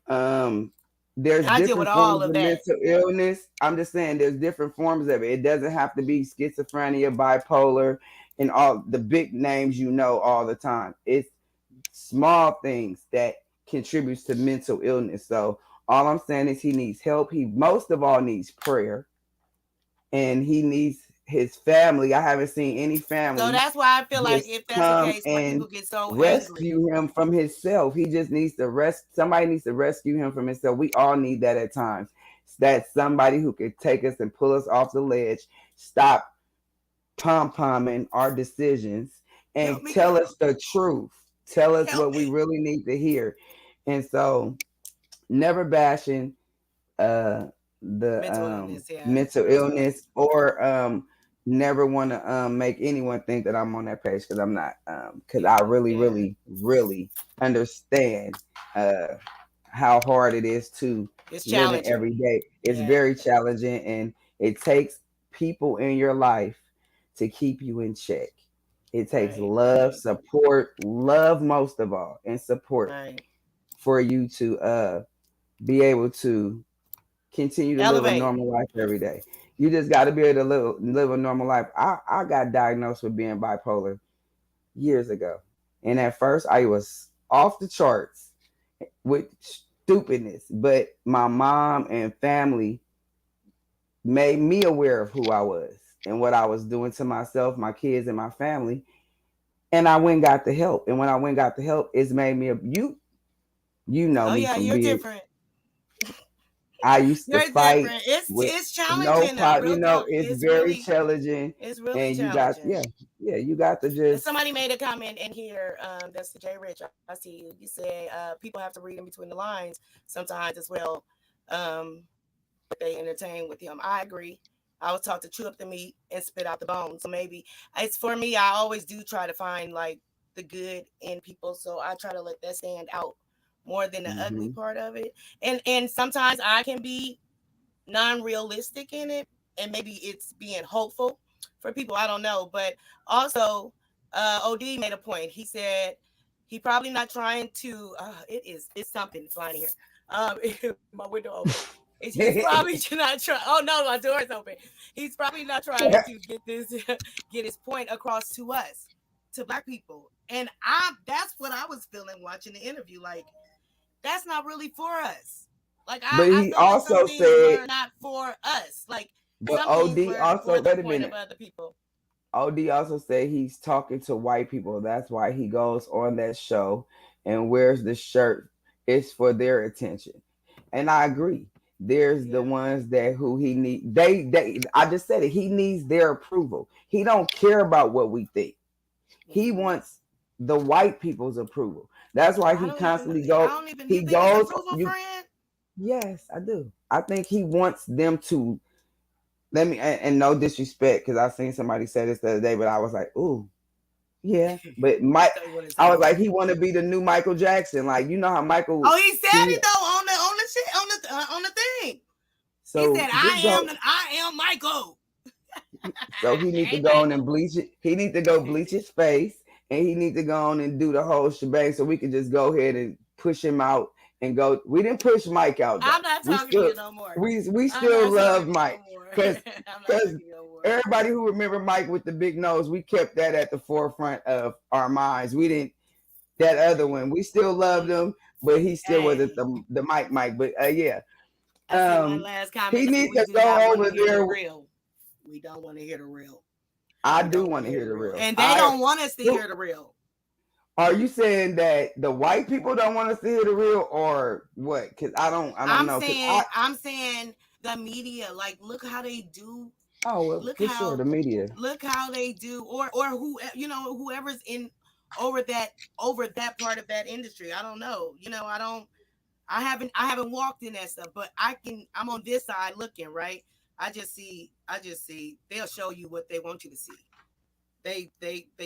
Speaker 1: um, there's
Speaker 2: I deal with
Speaker 1: different
Speaker 2: all
Speaker 1: forms
Speaker 2: of
Speaker 1: of
Speaker 2: that.
Speaker 1: mental illness. I'm just saying there's different forms of it. It doesn't have to be schizophrenia, bipolar, and all the big names all the time. It's small things that contributes to mental illness. So all I'm saying is he needs help. He most of all needs prayer, and he needs his family. I haven't seen any
Speaker 2: So
Speaker 1: family
Speaker 2: that's why I feel like
Speaker 1: just
Speaker 2: if that's the
Speaker 1: come
Speaker 2: case, why
Speaker 1: and
Speaker 2: people get so angry.
Speaker 1: rescue him from himself. He just needs to rest. Somebody needs to rescue him from himself. We all need that at times. That's somebody who could take us and pull us off the ledge, stop pom pomming our decisions,
Speaker 2: Help
Speaker 1: and
Speaker 2: me,
Speaker 1: tell
Speaker 2: girl.
Speaker 1: us the truth. Tell us
Speaker 2: Help
Speaker 1: what we
Speaker 2: me.
Speaker 1: really need to hear. And so, never bashing the
Speaker 2: Mental illness, yeah.
Speaker 1: mental
Speaker 2: Mental
Speaker 1: illness,
Speaker 2: illness.
Speaker 1: or never want to make anyone think that I'm on that page, because I'm not, because I
Speaker 2: Yeah,
Speaker 1: really
Speaker 2: yeah,
Speaker 1: really really understand how hard it is to
Speaker 2: it's
Speaker 1: live in
Speaker 2: challenging.
Speaker 1: every day. It's
Speaker 2: Yeah,
Speaker 1: very challenging, and it takes people in your life to keep you in check. It takes
Speaker 2: right,
Speaker 1: love,
Speaker 2: right,
Speaker 1: support, love most of all, and support
Speaker 2: right.
Speaker 1: for you to be able to continue to live a
Speaker 2: Elevate.
Speaker 1: normal life every day. You just got to be able to live a normal life. I got diagnosed with being bipolar years ago. And at first, I was off the charts with stupidness. But my mom and family made me aware of who I was and what I was doing to myself, my kids, and my family. And I went and got the help. And when I went and got the help, it's made me you know
Speaker 2: Oh
Speaker 1: me
Speaker 2: yeah,
Speaker 1: from
Speaker 2: you're
Speaker 1: being
Speaker 2: different.
Speaker 1: I used to
Speaker 2: You're
Speaker 1: fight
Speaker 2: different.
Speaker 1: with
Speaker 2: It's
Speaker 1: no
Speaker 2: challenging. I'm
Speaker 1: problem.
Speaker 2: real telling.
Speaker 1: It's very challenging,
Speaker 2: It's really
Speaker 1: and you got
Speaker 2: challenging.
Speaker 1: you got to
Speaker 2: And
Speaker 1: just.
Speaker 2: somebody made a comment in here. That's the J Rich. I see you. You said people have to read in between the lines sometimes as well. What they entertain with him. I agree. I was taught to chew up the meat and spit out the bones. So maybe it's for me. I always do try to find like the good in people. So I try to let that stand out more than the ugly
Speaker 1: Hmm.
Speaker 2: part of it. And sometimes I can be non-realistic in it, and maybe it's being hopeful for people. I don't know, but also Od made a point. He said he probably not trying to it's something flying here. My window open. He's probably not trying. Oh no, my door is open. He's probably not trying to get this get his point across to us, to black people. And that's what I was feeling watching the interview. Like that's not really for us. Like
Speaker 1: But
Speaker 2: I
Speaker 1: he
Speaker 2: felt like some
Speaker 1: also
Speaker 2: things
Speaker 1: said,
Speaker 2: were not for us. Like
Speaker 1: but
Speaker 2: some things
Speaker 1: Od
Speaker 2: were for
Speaker 1: also
Speaker 2: the
Speaker 1: wait a
Speaker 2: point of
Speaker 1: minute.
Speaker 2: other people.
Speaker 1: Od also said he's talking to white people. That's why he goes on that show and wears the shirt. It's for their attention, and I agree. There's the
Speaker 2: Yeah.
Speaker 1: ones that who he need. They. I just said it. He needs their approval. He don't care about what we think. He
Speaker 2: Mm-hmm.
Speaker 1: wants the white people's approval. That's why he constantly
Speaker 2: I
Speaker 1: go.
Speaker 2: don't even. You
Speaker 1: He
Speaker 2: think it's
Speaker 1: goes.
Speaker 2: approval,
Speaker 1: You
Speaker 2: friend?
Speaker 1: Yes, I do. I think he wants them to let me and no disrespect because I seen somebody say this the other day, but I was like, ooh, Yeah, but
Speaker 2: I thought you wanted to say
Speaker 1: I was like,
Speaker 2: Mike.
Speaker 1: he want to be the new Michael Jackson. Like, you know how Michael,
Speaker 2: Oh, he said it though on the shit on the thing. He
Speaker 1: so
Speaker 2: said,
Speaker 1: just go.
Speaker 2: I am Michael."
Speaker 1: So he need to
Speaker 2: Hey,
Speaker 1: go on
Speaker 2: Michael.
Speaker 1: and bleach it. He need to go bleach his face, and he need to go on and do the whole shebang. So we can just go ahead and push him out and go. We didn't push Mike out
Speaker 2: I'm
Speaker 1: though.
Speaker 2: not
Speaker 1: We
Speaker 2: talking to
Speaker 1: still
Speaker 2: you no more.
Speaker 1: we
Speaker 2: I'm
Speaker 1: still
Speaker 2: not talking
Speaker 1: love
Speaker 2: to you
Speaker 1: Mike
Speaker 2: no more.
Speaker 1: because
Speaker 2: I'm not
Speaker 1: because
Speaker 2: talking to you no more.
Speaker 1: everybody who remember Mike with the big nose, we kept that at the forefront of our minds. We didn't that other one. We still loved him, but he still wasn't
Speaker 2: Hey,
Speaker 1: the Mike. But yeah,
Speaker 2: I see my last
Speaker 1: he
Speaker 2: comment said
Speaker 1: needs
Speaker 2: we
Speaker 1: to
Speaker 2: do not
Speaker 1: go
Speaker 2: want to
Speaker 1: over
Speaker 2: hear the
Speaker 1: there.
Speaker 2: real. We don't want to hear the real.
Speaker 1: I
Speaker 2: We
Speaker 1: do
Speaker 2: don't want
Speaker 1: want
Speaker 2: to
Speaker 1: to
Speaker 2: hear
Speaker 1: hear
Speaker 2: the
Speaker 1: the
Speaker 2: real.
Speaker 1: real.
Speaker 2: And they don't want us to hear the real.
Speaker 1: Are you saying that the white people don't want us to hear the real, or what? Because I don't know.
Speaker 2: I'm saying the media, like, look how they do.
Speaker 1: Oh well,
Speaker 2: Look
Speaker 1: for sure,
Speaker 2: how
Speaker 1: the media.
Speaker 2: look how they do, or who, you know, whoever's in over that part of that industry. I don't know. You know, I haven't walked in that stuff, but I'm on this side looking, right? I just see they'll show you what they want you to see. They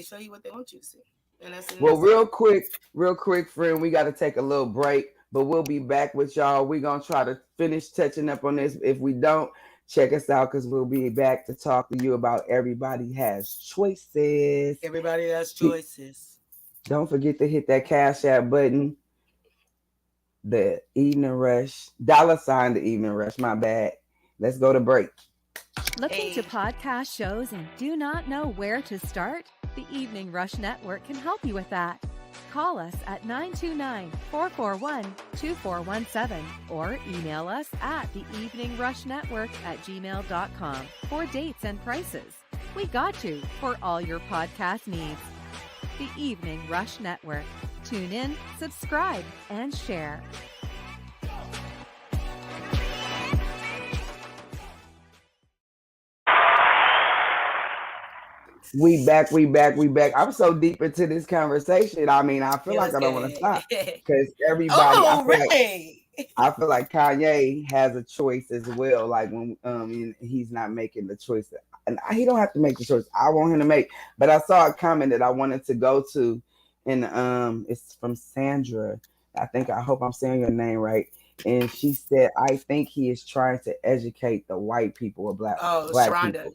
Speaker 2: show you what they want you to see. And
Speaker 1: Well,
Speaker 2: that's it.
Speaker 1: real quick, friend, we got to take a little break, but we'll be back with y'all. We're gonna try to finish touching up on this. If we don't, check us out because we'll be back to talk to you about everybody has choices.
Speaker 2: Everybody has choices.
Speaker 1: Don't forget to hit that Cash App button. The Evening Rush, $ the Evening Rush. My bad. Let's go to break.
Speaker 3: Looking to podcast shows and do not know where to start? The Evening Rush Network can help you with that. Call us at 929-441-2417 or email us at theeveningrushnetwork@gmail.com for dates and prices. We got you for all your podcast needs. The Evening Rush Network. Tune in, subscribe, and share.
Speaker 1: We back. I'm so deep into this conversation. I mean, I feel like I don't want to stop because everybody.
Speaker 2: Oh, really?
Speaker 1: I feel like Kanye has a choice as well. Like when he's not making the choice, and he don't have to make the choice. I want him to make. But I saw a comment that I wanted to go to, and it's from Sandra. I hope I'm saying your name right. And she said, I think he is trying to educate the white people of black people.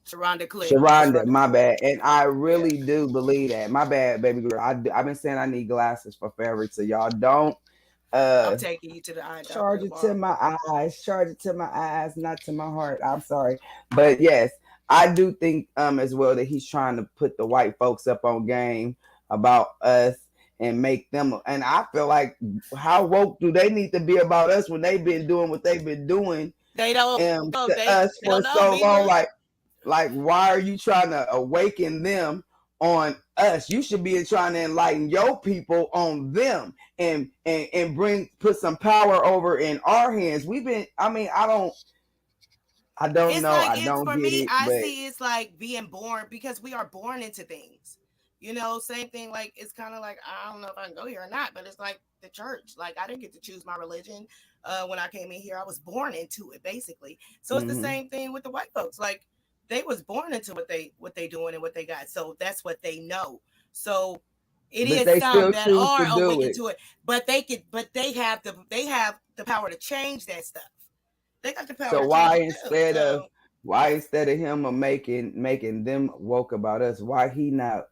Speaker 1: Sharonda, my bad. And I really do believe that. My bad, baby girl. I've been saying I need glasses for forever. So y'all don't
Speaker 2: I'm taking you to the eye doctor
Speaker 1: charge it
Speaker 2: tomorrow.
Speaker 1: to my eyes. Charge it to my eyes, not to my heart. I'm sorry. But yes, I do think as well that he's trying to put the white folks up on game about us and make them, and I feel like how woke do they need to be about us when they've been doing what they've been doing
Speaker 2: They don't
Speaker 1: to us for so long? Like why are you trying to awaken them on us? You should be trying to enlighten your people on them and put some power over in our hands. We've been, I mean, I don't
Speaker 2: it's
Speaker 1: know.
Speaker 2: like
Speaker 1: I
Speaker 2: it's
Speaker 1: don't
Speaker 2: for
Speaker 1: get
Speaker 2: me,
Speaker 1: it.
Speaker 2: I
Speaker 1: But
Speaker 2: see it's like being born, because we are born into things. You know, same thing, like it's kind of like, I don't know if I can go here or not, but it's like the church. Like I didn't get to choose my religion when I came in here. I was born into it, basically. So it's the same thing with the white folks. Like they was born into what they doing and what they got. So that's what they know. So it is
Speaker 1: they
Speaker 2: some
Speaker 1: still
Speaker 2: that
Speaker 1: choose
Speaker 2: are
Speaker 1: to do
Speaker 2: awakened
Speaker 1: it.
Speaker 2: to it, but they have the power to change that stuff. They got the power
Speaker 1: So
Speaker 2: to change it too. So
Speaker 1: why instead of him making them woke about us, why he not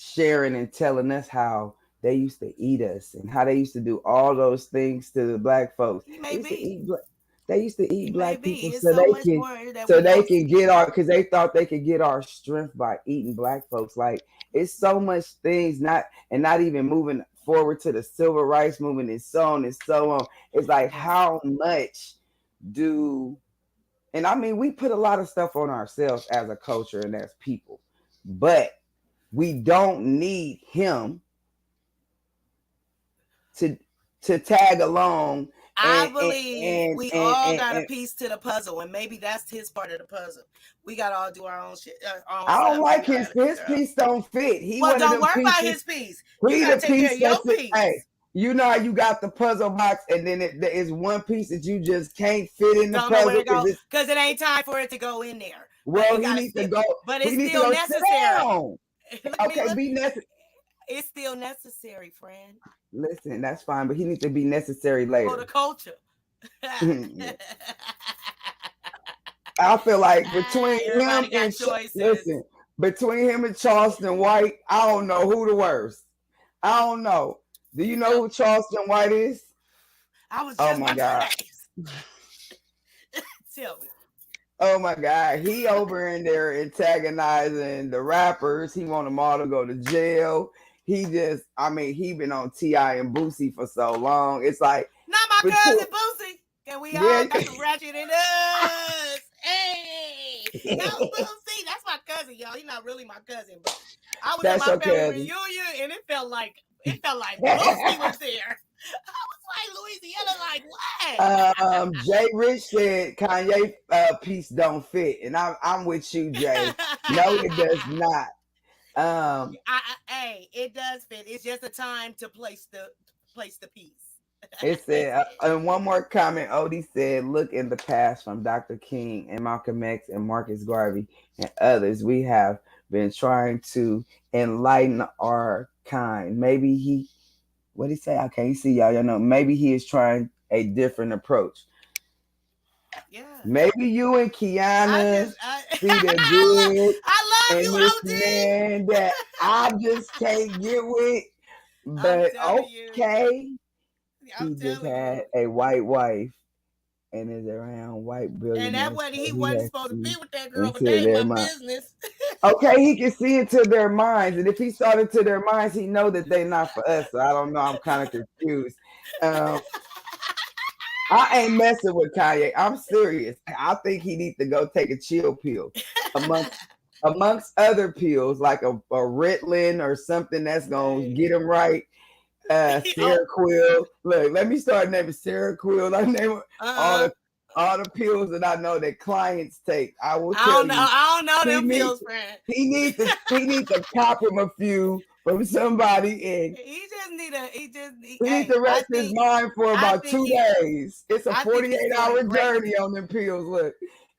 Speaker 1: sharing and telling us how they used to eat us and how they used to do all those things to the black folks?
Speaker 2: he
Speaker 1: They
Speaker 2: may
Speaker 1: used to
Speaker 2: be.
Speaker 1: eat they used to
Speaker 2: He
Speaker 1: eat
Speaker 2: may
Speaker 1: black
Speaker 2: be.
Speaker 1: people
Speaker 2: It's so much more that we
Speaker 1: so they
Speaker 2: don't
Speaker 1: can
Speaker 2: see.
Speaker 1: get our, because they thought they could get our strength by eating black folks. Like it's so much things, not even moving forward to the civil rights movement and so on and so on. It's like how much do, and I mean we put a lot of stuff on ourselves as a culture and as people, but we don't need him to tag along.
Speaker 2: I believe we all got a
Speaker 1: And
Speaker 2: piece to the puzzle, and maybe that's his part of the puzzle. We got to all do our own shit, our own
Speaker 1: I don't
Speaker 2: stuff.
Speaker 1: like
Speaker 2: We got to
Speaker 1: his
Speaker 2: figure out.
Speaker 1: piece don't fit. He
Speaker 2: Well,
Speaker 1: one of
Speaker 2: don't
Speaker 1: them
Speaker 2: worry about
Speaker 1: pieces.
Speaker 2: his piece. You
Speaker 1: He
Speaker 2: got
Speaker 1: the
Speaker 2: to take care
Speaker 1: piece
Speaker 2: of your
Speaker 1: that's
Speaker 2: piece.
Speaker 1: hey, you know how you got the puzzle box, and then there is one piece that you just can't fit in the
Speaker 2: Don't know where
Speaker 1: puzzle
Speaker 2: to go because it ain't time for it to go in there. But
Speaker 1: well,
Speaker 2: it got to still. But
Speaker 1: he
Speaker 2: it's
Speaker 1: needs to
Speaker 2: still
Speaker 1: go sit
Speaker 2: necessary.
Speaker 1: down.
Speaker 2: Look,
Speaker 1: Okay,
Speaker 2: Meelah,
Speaker 1: be necessary.
Speaker 2: it's still necessary, friend,
Speaker 1: Listen, that's fine, but he needs to be necessary
Speaker 2: for the
Speaker 1: later.
Speaker 2: culture.
Speaker 1: Yeah. I feel like between him
Speaker 2: Everybody got
Speaker 1: and
Speaker 2: choices.
Speaker 1: listen, between him and Charleston White, I don't know who the worst. I don't know. Do you
Speaker 2: You
Speaker 1: know
Speaker 2: tell.
Speaker 1: who Charleston White is?
Speaker 2: I was
Speaker 1: Oh
Speaker 2: just
Speaker 1: my
Speaker 2: about to
Speaker 1: God.
Speaker 2: ask. Tell me.
Speaker 1: Oh my God. He over in there antagonizing the rappers. He want them all to go to jail. He just, I mean, he been on T.I. and Boosie for so long. It's like
Speaker 2: Not my
Speaker 1: between
Speaker 2: cousin Boosie. And we
Speaker 1: yeah.
Speaker 2: all got some ratchet in us. Hey, no Boosie. That's my cousin, y'all. He's not really my cousin, but I was at
Speaker 1: That's
Speaker 2: my
Speaker 1: your
Speaker 2: family
Speaker 1: cousin.
Speaker 2: reunion and it felt like Boosie was there. I was like Louisiana, like
Speaker 1: Jay Rich said Kanye piece don't fit, and I'm with you, Jay. No, it does
Speaker 2: what?
Speaker 1: not. Um,
Speaker 2: Hey, it does fit. It's just a time to place the piece.
Speaker 1: it
Speaker 2: That's
Speaker 1: said,
Speaker 2: it.
Speaker 1: and one more comment. Odie said, "Look in the past from Dr. King and Malcolm X and Marcus Garvey and others. We have been trying to enlighten our kind. Maybe he, what did he say? I can't see y'all. Y'all know. Maybe he is trying a different approach.
Speaker 2: Yeah.
Speaker 1: Maybe you and
Speaker 2: I
Speaker 1: Kiana
Speaker 2: just
Speaker 1: see the good
Speaker 2: I love
Speaker 1: in
Speaker 2: you,
Speaker 1: this
Speaker 2: OD.
Speaker 1: man that I just can't get with.
Speaker 2: I'm
Speaker 1: But
Speaker 2: telling you.
Speaker 1: okay,
Speaker 2: I'm
Speaker 1: he just
Speaker 2: telling
Speaker 1: had
Speaker 2: you.
Speaker 1: a white wife and is around white
Speaker 2: And that
Speaker 1: billionaires,
Speaker 2: wasn't
Speaker 1: so
Speaker 2: he
Speaker 1: he
Speaker 2: wasn't
Speaker 1: has
Speaker 2: supposed to
Speaker 1: to
Speaker 2: be with that girl, but
Speaker 1: into
Speaker 2: they ain't
Speaker 1: their
Speaker 2: my
Speaker 1: mind.
Speaker 2: business.
Speaker 1: Okay, he can see into their minds, and if he saw into their minds, he know that they're not for us. So I don't know. I'm kind of confused. Um, I ain't messing with Kanye. I'm serious. I think he needs to go take a chill pill amongst other pills like a Ritalin or something that's gonna
Speaker 2: Hey.
Speaker 1: get him right.
Speaker 2: Oh,
Speaker 1: Seroquel. Look, let me start naming Seroquel. I name all
Speaker 2: uh-huh.
Speaker 1: the pills that I know that clients take. I will
Speaker 2: I
Speaker 1: tell
Speaker 2: don't know.
Speaker 1: you,
Speaker 2: I don't know
Speaker 1: he
Speaker 2: them
Speaker 1: needs
Speaker 2: pills, friend.
Speaker 1: he needs to cop him a few from somebody and
Speaker 2: He just need a. He just.
Speaker 1: he needs
Speaker 2: Hey,
Speaker 1: to rest his mind for
Speaker 2: I
Speaker 1: about
Speaker 2: think
Speaker 1: two
Speaker 2: he.
Speaker 1: days. It's a
Speaker 2: I think he's
Speaker 1: 48-hour
Speaker 2: doing great.
Speaker 1: journey on them pills. Look,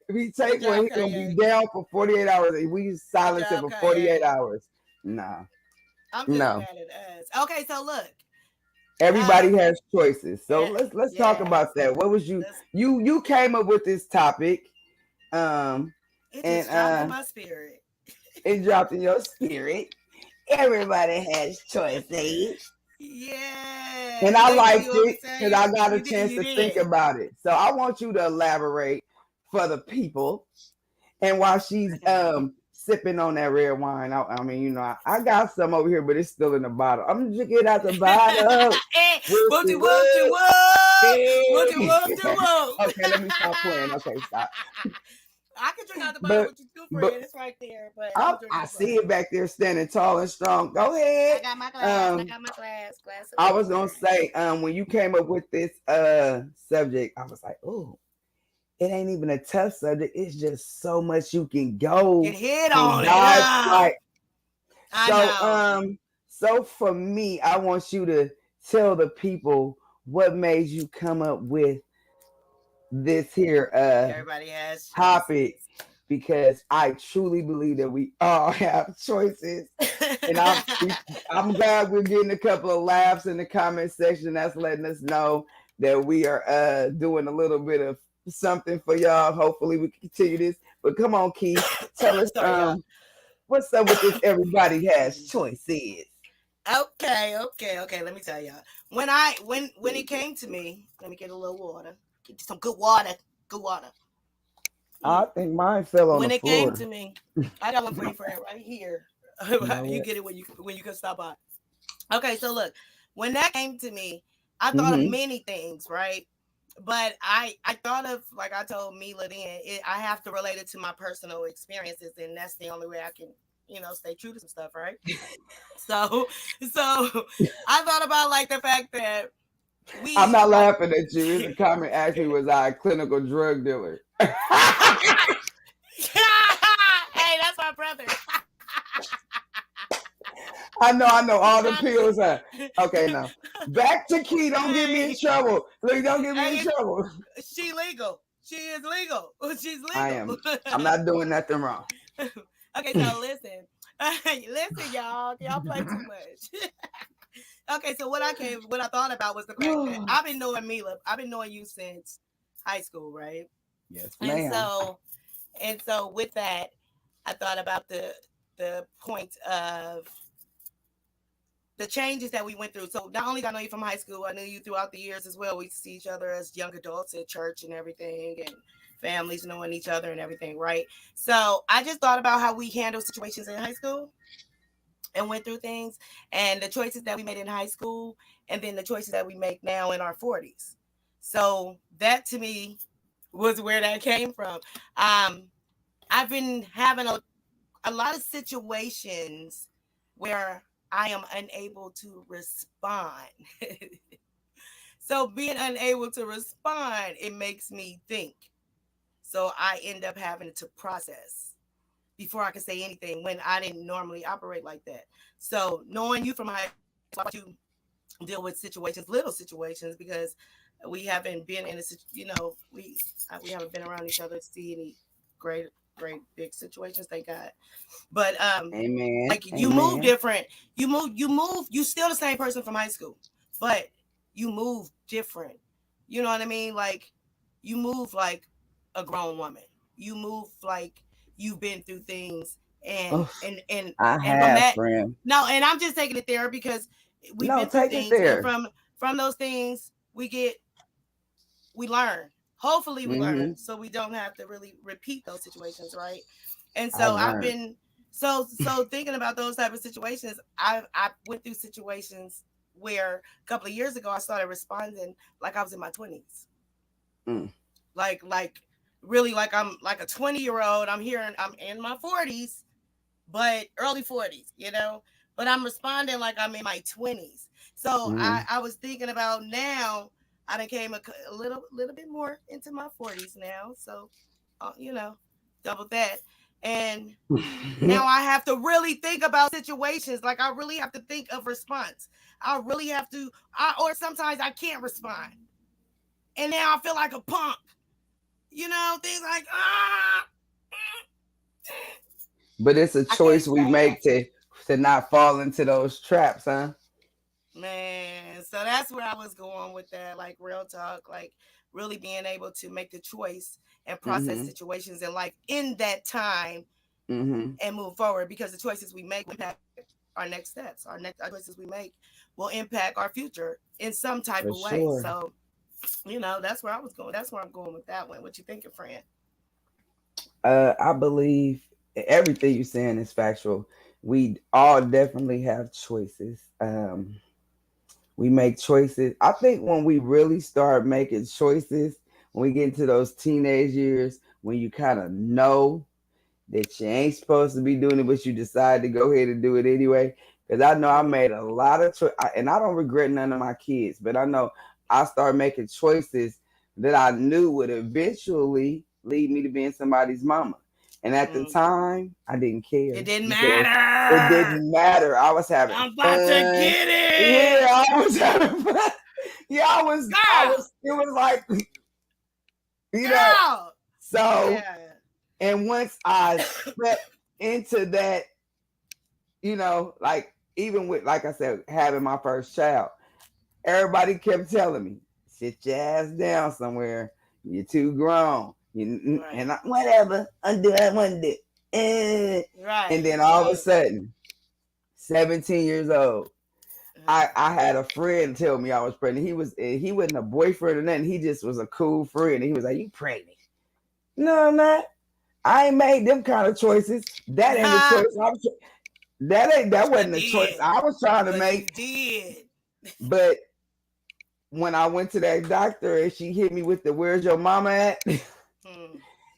Speaker 1: if he
Speaker 2: Good
Speaker 1: take one,
Speaker 2: job,
Speaker 1: he gonna be
Speaker 2: Kanye.
Speaker 1: down for 48 hours. If we
Speaker 2: Good
Speaker 1: silence it
Speaker 2: job,
Speaker 1: for 48
Speaker 2: Kanye.
Speaker 1: hours. Nah,
Speaker 2: I'm just
Speaker 1: no.
Speaker 2: mad at us. Okay, so look.
Speaker 1: Everybody
Speaker 2: Um.
Speaker 1: has choices. So
Speaker 2: Yeah.
Speaker 1: let's talk
Speaker 2: Yes.
Speaker 1: about that. What was you
Speaker 2: Let's.
Speaker 1: you came up with this topic, um,
Speaker 2: It
Speaker 1: and
Speaker 2: just dropped in my spirit.
Speaker 1: it dropped in your spirit. Everybody has choices.
Speaker 2: Yeah.
Speaker 1: And I
Speaker 2: You see
Speaker 1: liked
Speaker 2: what I'm
Speaker 1: it because
Speaker 2: saying?
Speaker 1: I got a
Speaker 2: You did.
Speaker 1: chance
Speaker 2: You
Speaker 1: to think
Speaker 2: did.
Speaker 1: about it. So I want you to elaborate for the people. And while she's
Speaker 2: Okay.
Speaker 1: sipping on that red wine, I mean, I got some over here, but it's still in the bottle. I'm gonna drink it out the bottle.
Speaker 2: Hey, whoop de
Speaker 1: Whoopty
Speaker 2: whoop de
Speaker 1: whoop.
Speaker 2: whoop. Whoop de
Speaker 1: Hey.
Speaker 2: whoop de whoop.
Speaker 1: Okay, let me stop playing. Okay, stop.
Speaker 2: I can drink out the bottle
Speaker 1: But
Speaker 2: with you too,
Speaker 1: but
Speaker 2: friend. It's right there, but I'm
Speaker 1: I,
Speaker 2: gonna drink
Speaker 1: I
Speaker 2: this
Speaker 1: see
Speaker 2: glass.
Speaker 1: it back there standing tall and strong. Go
Speaker 2: I
Speaker 1: ahead.
Speaker 2: got my glass. I
Speaker 1: Um,
Speaker 2: got my glass. Glass of
Speaker 1: I was gonna
Speaker 2: water.
Speaker 1: say, when you came up with this subject, I was like, oh, it ain't even a tough subject. It's just so much you can
Speaker 2: Get
Speaker 1: go
Speaker 2: hit
Speaker 1: and
Speaker 2: on it,
Speaker 1: dive
Speaker 2: huh?
Speaker 1: right.
Speaker 2: I
Speaker 1: So
Speaker 2: know.
Speaker 1: so for me, I want you to tell the people what made you come up with this here
Speaker 2: Everybody has
Speaker 1: topic
Speaker 2: choices.
Speaker 1: because I truly believe that we all have choices. And I'm glad we're getting a couple of laughs in the comment section. That's letting us know that we are doing a little bit of something for y'all. Hopefully we can continue this. But come on, Key, tell us
Speaker 2: Sorry, y'all.
Speaker 1: what's up with this everybody has choices.
Speaker 2: Okay. Let me tell y'all. When it came to me, let me get a little water. Get you some good water. Good water.
Speaker 1: I think mine fell on the
Speaker 2: When it came
Speaker 1: floor.
Speaker 2: to me, I got one for you, friend, right here.
Speaker 1: You know
Speaker 2: You
Speaker 1: what?
Speaker 2: get it when you can stop by. Okay, so look, when that came to me, I thought of
Speaker 1: Mm-hmm.
Speaker 2: many things, right? But I thought of, like I told Meelah then, I have to relate it to my personal experiences, and that's the only way I can, stay true to some stuff, right? So so I thought about like the fact that
Speaker 1: I'm
Speaker 2: we
Speaker 1: not
Speaker 2: like
Speaker 1: laughing at you. It's a comment actually was I a clinical drug dealer.
Speaker 2: hey, that's my brother.
Speaker 1: I know
Speaker 2: He
Speaker 1: all the
Speaker 2: trying to
Speaker 1: pills. Okay, now back to Key. Don't get me in
Speaker 2: hey,
Speaker 1: trouble. Look, don't get me in
Speaker 2: hey,
Speaker 1: trouble.
Speaker 2: she legal. She is legal. She's
Speaker 1: I
Speaker 2: legal.
Speaker 1: am. I'm not doing nothing wrong.
Speaker 2: Okay, so listen. Listen, y'all play too much. Okay, so what I thought about was the fact that I've been knowing Meelah. I've been knowing you since high school, right?
Speaker 1: Yes,
Speaker 2: And
Speaker 1: ma'am.
Speaker 2: so with that, I thought about the point of the changes that we went through. So not only did I know you from high school, I knew you throughout the years as well. We see each other as young adults at church and everything, and families knowing each other and everything, right? So I just thought about how we handle situations in high school and went through things, and the choices that we made in high school, and then the choices that we make now in our 40s. So that to me was where that came from. I've been having a lot of situations where I am unable to respond. So being unable to respond, it makes me think. So I end up having to process before I can say anything when I didn't normally operate like that. So knowing you from high school, you deal with situations, little situations, because we haven't been in a, we haven't been around each other to see any great, great big situations. Thank God. But
Speaker 1: Amen.
Speaker 2: like you move
Speaker 1: Amen.
Speaker 2: different. You still the same person from high school, but you move different. You know what I mean? Like you move like a grown woman. You move like you've been through things, and
Speaker 1: Oof,
Speaker 2: and and
Speaker 1: I
Speaker 2: and from
Speaker 1: have,
Speaker 2: that,
Speaker 1: friend.
Speaker 2: no, and I'm just taking it there because we've
Speaker 1: No,
Speaker 2: been through
Speaker 1: take it
Speaker 2: things, and
Speaker 1: there.
Speaker 2: from those things we learn. Hopefully we
Speaker 1: Mm-hmm.
Speaker 2: learn so we don't have to really repeat those situations, right? And
Speaker 1: I've
Speaker 2: so I've
Speaker 1: learned.
Speaker 2: been so thinking about those type of situations. I went through situations where a couple of years ago I started responding like I was in my 20s.
Speaker 1: Mm.
Speaker 2: Like really like I'm like a 20-year-old. I'm in my 40s, but early 40s, but I'm responding like I'm in my 20s. So
Speaker 1: Mm-hmm.
Speaker 2: I was thinking about now I became a little bit more into my 40s now. So, uh, you know, double that. And now I have to really think about situations. Like I really have to think of response. I really have to, or sometimes I can't respond. And now I feel like a punk. Things like,
Speaker 1: But it's a
Speaker 2: I can't
Speaker 1: choice we
Speaker 2: say it.
Speaker 1: make to not fall into those traps, huh?
Speaker 2: Man, so that's where I was going with that, like real talk, like really being able to make the choice and process
Speaker 1: Mm-hmm.
Speaker 2: situations and like in that time
Speaker 1: Mm-hmm.
Speaker 2: and move forward because the choices we make will impact our next steps. Our choices we make will impact our future in some type
Speaker 1: For
Speaker 2: of way.
Speaker 1: sure.
Speaker 2: So, that's where I was going. That's where I'm going with that one. What you thinking, friend?
Speaker 1: I believe everything you're saying is factual. We all definitely have choices. We make choices. I think when we really start making choices, when we get into those teenage years, when you kind of know that you ain't supposed to be doing it, but you decide to go ahead and do it anyway. Because I know I
Speaker 2: Mm-hmm.
Speaker 1: made a lot of and I don't regret none of my kids, but I know I started making choices that I knew would eventually lead me to being somebody's mama. And at the
Speaker 2: Mm.
Speaker 1: time, I didn't
Speaker 2: It
Speaker 1: care
Speaker 2: didn't
Speaker 1: because it
Speaker 2: matter.
Speaker 1: didn't matter. I was having
Speaker 2: I'm about to
Speaker 1: fun.
Speaker 2: get it,
Speaker 1: Yeah, I was having fun. Yeah,
Speaker 2: girl,
Speaker 1: it was like, you know,
Speaker 2: girl.
Speaker 1: so,
Speaker 2: Yeah.
Speaker 1: and once I stepped into that, like even with, like I said, having my first child, everybody kept telling me, sit your ass down somewhere. You're too grown. And
Speaker 2: Right.
Speaker 1: whatever, undo that one day. And
Speaker 2: Right.
Speaker 1: then all of a
Speaker 2: Right.
Speaker 1: sudden, 17 years old,
Speaker 2: Uh,
Speaker 1: I had a friend tell me I was pregnant. He wasn't a boyfriend or nothing. He just was a cool friend. And he was like, "You pregnant?" No, I'm not. I ain't made them kind of choices. That ain't the choice. That
Speaker 2: but you
Speaker 1: wasn't the choice
Speaker 2: did.
Speaker 1: I was trying to
Speaker 2: But you
Speaker 1: make.
Speaker 2: did.
Speaker 1: But when I went to that doctor and she hit me with the "Where's your mama at?" Because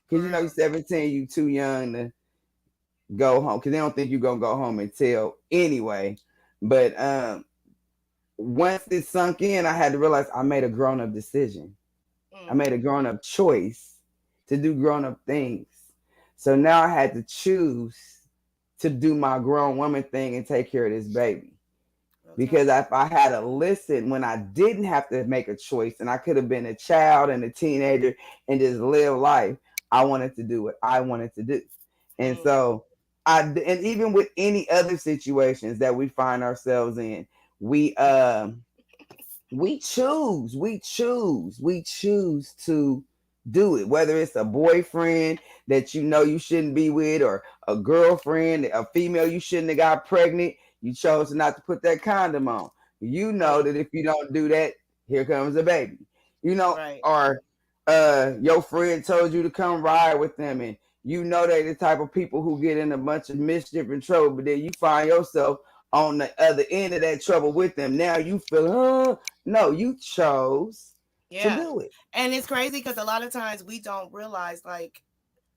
Speaker 2: For
Speaker 1: you're
Speaker 2: real.
Speaker 1: 17, you too young to go home. Because they don't think you're gonna go home and tell anyway. But once it sunk in, I had to realize I made a grown up decision. I made a
Speaker 2: Mm-hmm.
Speaker 1: grown up choice to do grown up things. So now I had to choose to do my grown woman thing and take care of this baby.
Speaker 2: Okay.
Speaker 1: Because if I had to listen when I didn't have to make a choice and I could have been a child and a teenager and just live life, I wanted to do what I wanted to do. And
Speaker 2: Mm.
Speaker 1: so And even with any other situations that we find ourselves in, we we choose to do it, whether it's a boyfriend that you know you shouldn't be with, or a girlfriend, a female you shouldn't have got pregnant, you chose not to put that condom on. You know
Speaker 2: Right.
Speaker 1: that if you don't do that, here comes a baby,
Speaker 2: Right.
Speaker 1: or your friend told you to come ride with them, and you know they're the type of people who get in a bunch of mischief and trouble, but then you find yourself on the other end of that trouble with them. Now you feel, no, you chose to
Speaker 2: Yeah.
Speaker 1: do it.
Speaker 2: And it's crazy because a lot of times we don't realize like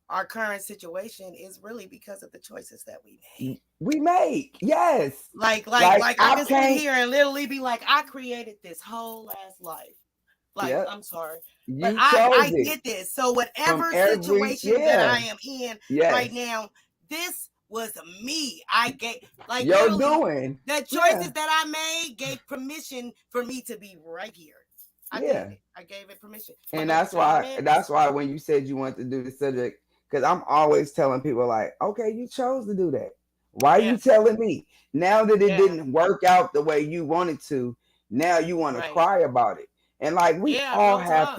Speaker 2: our current situation is really because of the choices that we made.
Speaker 1: We make, yes.
Speaker 2: Like I
Speaker 1: I
Speaker 2: can sit
Speaker 1: can't,
Speaker 2: here and literally be like, I created this whole ass life. Like,
Speaker 1: yep,
Speaker 2: I'm sorry. But
Speaker 1: you
Speaker 2: I
Speaker 1: chose it
Speaker 2: did this. So
Speaker 1: from
Speaker 2: whatever
Speaker 1: every,
Speaker 2: situation that I
Speaker 1: yeah,
Speaker 2: am in right
Speaker 1: yes,
Speaker 2: now, this was me. I gave like
Speaker 1: you're
Speaker 2: literally
Speaker 1: doing,
Speaker 2: the choices
Speaker 1: yeah,
Speaker 2: that I made gave permission for me to be right here. I did
Speaker 1: yeah.
Speaker 2: it. I gave it permission.
Speaker 1: And
Speaker 2: But the
Speaker 1: that's
Speaker 2: comments,
Speaker 1: why when you said you wanted to do the subject, because I'm always telling people like, okay, you chose to do that. Why are
Speaker 2: yeah,
Speaker 1: you telling me now that it
Speaker 2: yeah,
Speaker 1: didn't work out the way you wanted to? Now you want to
Speaker 2: right.
Speaker 1: cry about it. And like
Speaker 2: Yeah, real talk.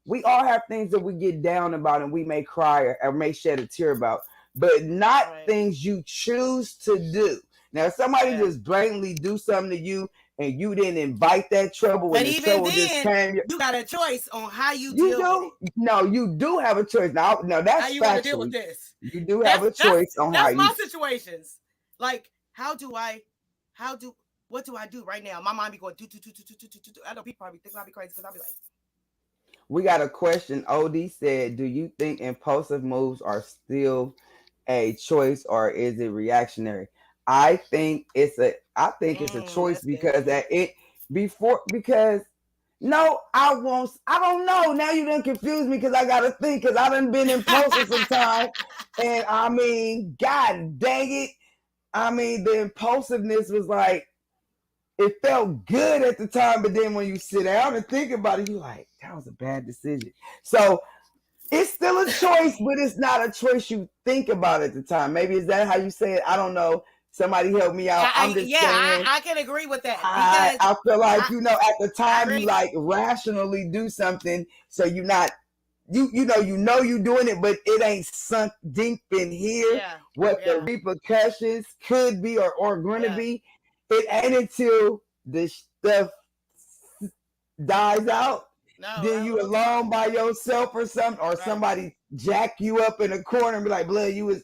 Speaker 1: we all have things that we get down about and we may cry or may shed a tear about, but not
Speaker 2: Right.
Speaker 1: things you choose to do. Now, if somebody
Speaker 2: Yeah.
Speaker 1: just blatantly do something to you and you didn't invite that trouble
Speaker 2: But
Speaker 1: and the
Speaker 2: even
Speaker 1: trouble just
Speaker 2: then,
Speaker 1: came,
Speaker 2: you got a choice on how you
Speaker 1: you
Speaker 2: deal with it.
Speaker 1: do? No, you do have a choice. Now
Speaker 2: How
Speaker 1: that's
Speaker 2: you want to deal with
Speaker 1: factual.
Speaker 2: this?
Speaker 1: You do have
Speaker 2: That's
Speaker 1: a
Speaker 2: that's
Speaker 1: choice on how
Speaker 2: that's my
Speaker 1: you.
Speaker 2: situations. Like, how do what do I do right now? My mind be going do. I know people probably think I'll be crazy because I'll be like,
Speaker 1: We got a question. OD said, "Do you think impulsive moves are still a choice or is it reactionary?" I think it's a choice
Speaker 2: that's good.
Speaker 1: because that it before because no, I won't. I don't know. Now you done confuse me because I gotta think because I done been impulsive sometimes, and I mean, God dang it. I mean, the impulsiveness was like, it felt good at the time, but then when you sit down and think about it, you're like, that was a bad decision. So it's still a choice, but it's not a choice you think about at the time. Maybe is that how you say it? I don't know. Somebody help me out. I'm just saying.
Speaker 2: I can agree with that
Speaker 1: I
Speaker 2: because
Speaker 1: I feel like
Speaker 2: I
Speaker 1: at the
Speaker 2: I
Speaker 1: time you
Speaker 2: agree.
Speaker 1: like rationally do something, so you're not you know you doing it, but it ain't sunk deep in here
Speaker 2: Yeah,
Speaker 1: what the
Speaker 2: yeah,
Speaker 1: repercussions could be or going to
Speaker 2: yeah.
Speaker 1: be. It ain't until the stuff dies out,
Speaker 2: No,
Speaker 1: then you
Speaker 2: real talk.
Speaker 1: alone by yourself or something, or
Speaker 2: Right.
Speaker 1: somebody jack you up in a corner and be like, "Blood, you was,"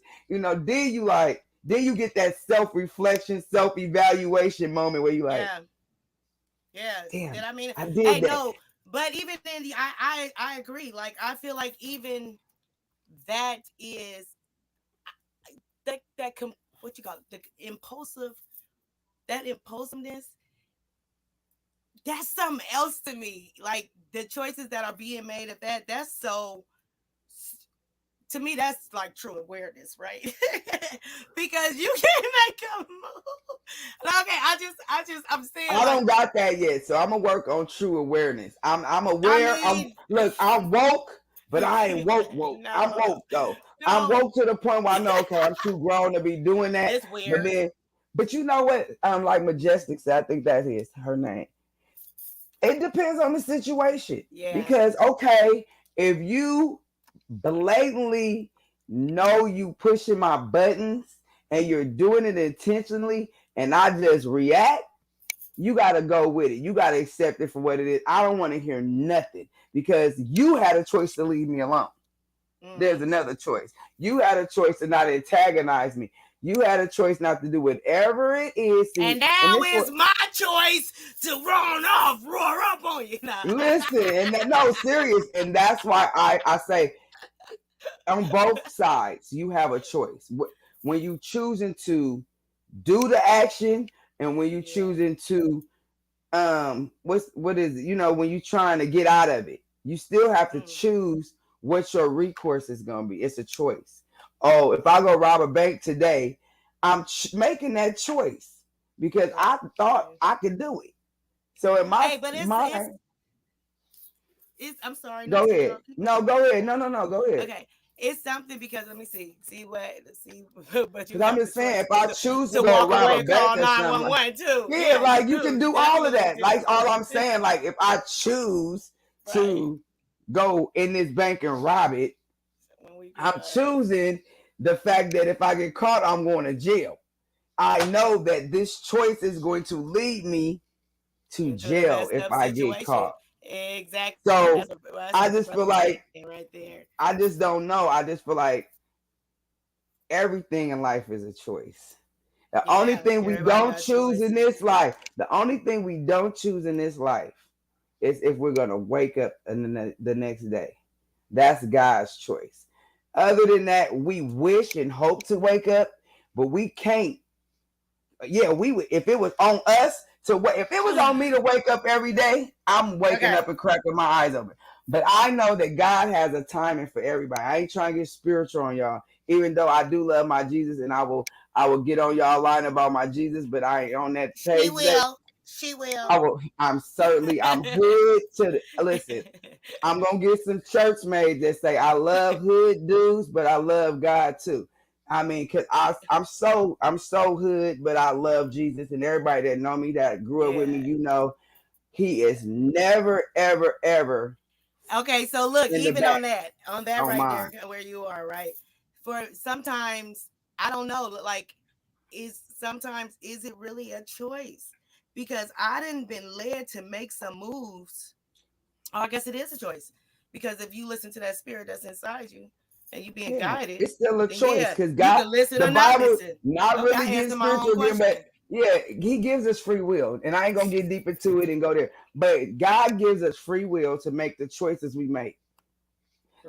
Speaker 1: then you get that self reflection, self evaluation moment where you like,
Speaker 2: Yeah. Yeah. Did
Speaker 1: "Damn,
Speaker 2: I mean?
Speaker 1: I
Speaker 2: Hey,
Speaker 1: did that."
Speaker 2: no. But even then, I agree. Like I feel like even that is what you call it, the impulsive, that impulsiveness, that's something else to me. Like the choices that are being made of that's so, to me that's like true awareness, right? Because you can't make a move. Okay, I'm saying
Speaker 1: I
Speaker 2: like,
Speaker 1: don't got that yet, so I'm gonna work on true awareness. I'm
Speaker 2: I
Speaker 1: aware.
Speaker 2: mean,
Speaker 1: I'm woke, but I ain't woke. I'm
Speaker 2: no,
Speaker 1: woke though. I'm
Speaker 2: no,
Speaker 1: woke to the point where I know, okay, I'm too grown to be doing that.
Speaker 2: it's
Speaker 1: But
Speaker 2: weird.
Speaker 1: then, but you know what? Like Majestic said, I think that is her name. It depends on the situation
Speaker 2: Yeah.
Speaker 1: because okay, if you blatantly know you pushing my buttons and you're doing it intentionally, and I just react, you got to go with it. You got to accept it for what it is. I don't want to hear nothing because you had a choice to leave me alone. There's
Speaker 2: Mm-hmm.
Speaker 1: another choice. You had a choice to not antagonize me. You had a choice not to do whatever it is.
Speaker 2: And
Speaker 1: See, and
Speaker 2: now
Speaker 1: this what
Speaker 2: it's my choice to roar up on you. Nah.
Speaker 1: listen, and no, serious, and that's why I say on both sides you have a choice. When you choosing to do the action, and when you
Speaker 2: Yeah.
Speaker 1: choosing to what is it? When you trying to get out of it, you still have to
Speaker 2: Mm.
Speaker 1: choose what your recourse is going to be. It's a choice. Oh, if I go rob a bank today, I'm making that choice because
Speaker 2: Right.
Speaker 1: I thought
Speaker 2: Right.
Speaker 1: I could do it. So in my
Speaker 2: Hey, but
Speaker 1: mind,
Speaker 2: it's I'm sorry
Speaker 1: go
Speaker 2: not to
Speaker 1: ahead.
Speaker 2: interrupt. Keep
Speaker 1: No,
Speaker 2: going.
Speaker 1: go ahead. No, go ahead.
Speaker 2: Okay. it's something because let me see, but you
Speaker 1: Because I'm
Speaker 2: have the
Speaker 1: just saying,
Speaker 2: choice
Speaker 1: if I choose to
Speaker 2: to
Speaker 1: go
Speaker 2: walk
Speaker 1: rob
Speaker 2: away
Speaker 1: a
Speaker 2: and
Speaker 1: bank
Speaker 2: call
Speaker 1: or something,
Speaker 2: 911 too.
Speaker 1: yeah,
Speaker 2: Yeah, you
Speaker 1: like you can
Speaker 2: do.
Speaker 1: do all of
Speaker 2: Definitely
Speaker 1: that. Like
Speaker 2: do.
Speaker 1: all I'm saying, like if I choose
Speaker 2: Right.
Speaker 1: to go in this bank and rob it,
Speaker 2: When we be
Speaker 1: I'm
Speaker 2: like,
Speaker 1: choosing the fact that if I get caught, I'm going to jail. I know that this choice is going to lead me to
Speaker 2: into a
Speaker 1: jail
Speaker 2: messed
Speaker 1: if
Speaker 2: up
Speaker 1: I get
Speaker 2: situation.
Speaker 1: caught.
Speaker 2: Exactly.
Speaker 1: So
Speaker 2: That's
Speaker 1: I
Speaker 2: what the
Speaker 1: just
Speaker 2: brother
Speaker 1: feel
Speaker 2: was saying
Speaker 1: like
Speaker 2: right there.
Speaker 1: I just don't know. I just feel like everything in life is a choice. The only
Speaker 2: Yeah,
Speaker 1: thing we
Speaker 2: everybody
Speaker 1: don't
Speaker 2: got
Speaker 1: choose in
Speaker 2: choices.
Speaker 1: this life, the only thing we don't choose in this life is if we're going to wake up in the next day. That's God's choice. Other than that, we wish and hope to wake up, but we can't. Yeah, we would if it was on us to wait. If it was on me to wake up every day, I'm waking
Speaker 2: Okay.
Speaker 1: up and cracking my eyes open. But I know that God has a timing for everybody. I ain't trying to get spiritual on y'all, even though I do love my Jesus, and I will get on y'all line about my Jesus, but I ain't on that
Speaker 2: She
Speaker 1: page today.
Speaker 2: will. She will.
Speaker 1: I'm hood to the listen. I'm gonna get some church made that say I love hood dudes, but I love God too. I mean, cause I'm so hood, but I love Jesus, and everybody that know me that grew up with me,
Speaker 2: Yeah.
Speaker 1: he
Speaker 2: Yeah.
Speaker 1: is never, ever, ever
Speaker 2: Okay, so look,
Speaker 1: in the
Speaker 2: even
Speaker 1: back
Speaker 2: on that
Speaker 1: on
Speaker 2: right
Speaker 1: mine.
Speaker 2: there, where you are, right? For sometimes, I don't know, like, is it really a choice? Because I didn't been led to make some moves. Oh, I guess it is a choice. Because if you listen to that spirit that's inside you and you being
Speaker 1: Yeah,
Speaker 2: guided,
Speaker 1: it's still a
Speaker 2: then
Speaker 1: choice
Speaker 2: yeah,
Speaker 1: because
Speaker 2: you
Speaker 1: God,
Speaker 2: can listen
Speaker 1: the
Speaker 2: or not
Speaker 1: Bible,
Speaker 2: listen.
Speaker 1: not
Speaker 2: Okay,
Speaker 1: really
Speaker 2: I
Speaker 1: getting
Speaker 2: answered my own
Speaker 1: spiritual again, but
Speaker 2: question.
Speaker 1: yeah, He gives us free will, and I ain't gonna get deep into it and go there. But God gives us free will to make the choices we make.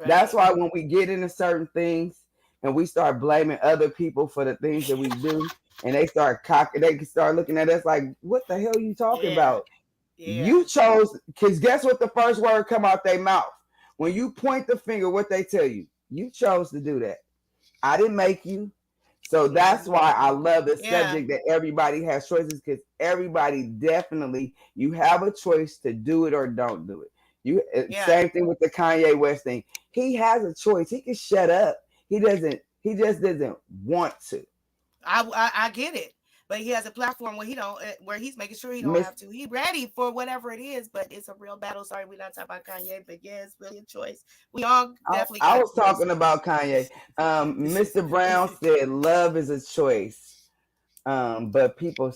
Speaker 1: That's
Speaker 2: Right.
Speaker 1: why when we get into certain things and we start blaming other people for the things that we do, and they start looking at us like, "What the hell are you talking
Speaker 2: Yeah.
Speaker 1: about?
Speaker 2: Yeah.
Speaker 1: You chose." Because guess what? The first word come out their mouth when you point the finger. What they tell you? You chose to do that. I didn't make you. So that's
Speaker 2: Hmm.
Speaker 1: why I love the
Speaker 2: Yeah.
Speaker 1: subject that everybody has choices because everybody definitely you have a choice to do it or don't do it. You
Speaker 2: Yeah.
Speaker 1: same thing with the Kanye West thing. He has a choice. He can shut up. He doesn't. He just doesn't want to.
Speaker 2: I get it, but he has a platform where he don't where he's making sure he don't
Speaker 1: Miss,
Speaker 2: have to. He ready for whatever it is, but it's a real battle. Sorry, we're not talking about Kanye, but yeah, it's really a choice. We all
Speaker 1: I,
Speaker 2: definitely
Speaker 1: I
Speaker 2: got
Speaker 1: was talking
Speaker 2: choices.
Speaker 1: about Kanye. Mr. Brown said love is a choice. But people,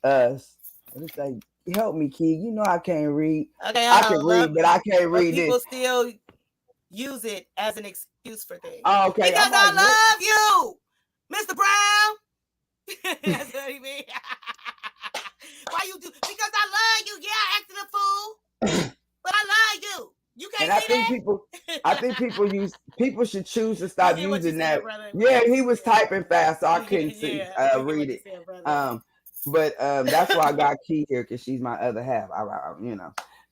Speaker 1: what is that? Help me, kid. You know I can't read.
Speaker 2: Okay,
Speaker 1: I can
Speaker 2: love,
Speaker 1: read, but I can't
Speaker 2: but
Speaker 1: read this.
Speaker 2: people still use it as an excuse for things
Speaker 1: Oh, okay,
Speaker 2: because
Speaker 1: I'm like, what?
Speaker 2: I love you, Mr. Brown. That's what he mean. Why you do? Because I love you. Yeah, I acted a fool, but I love you. You
Speaker 1: And
Speaker 2: can't see
Speaker 1: I
Speaker 2: that.
Speaker 1: think people should choose to
Speaker 2: We
Speaker 1: stop
Speaker 2: hear what you
Speaker 1: using
Speaker 2: saying,
Speaker 1: that.
Speaker 2: brother. We
Speaker 1: Yeah,
Speaker 2: hear what
Speaker 1: he
Speaker 2: you
Speaker 1: was
Speaker 2: saying.
Speaker 1: typing fast, so I couldn't see
Speaker 2: Yeah, we hear
Speaker 1: read
Speaker 2: what you
Speaker 1: it.
Speaker 2: saying, brother.
Speaker 1: Um, but that's why I got Key here because she's my other half.
Speaker 2: I love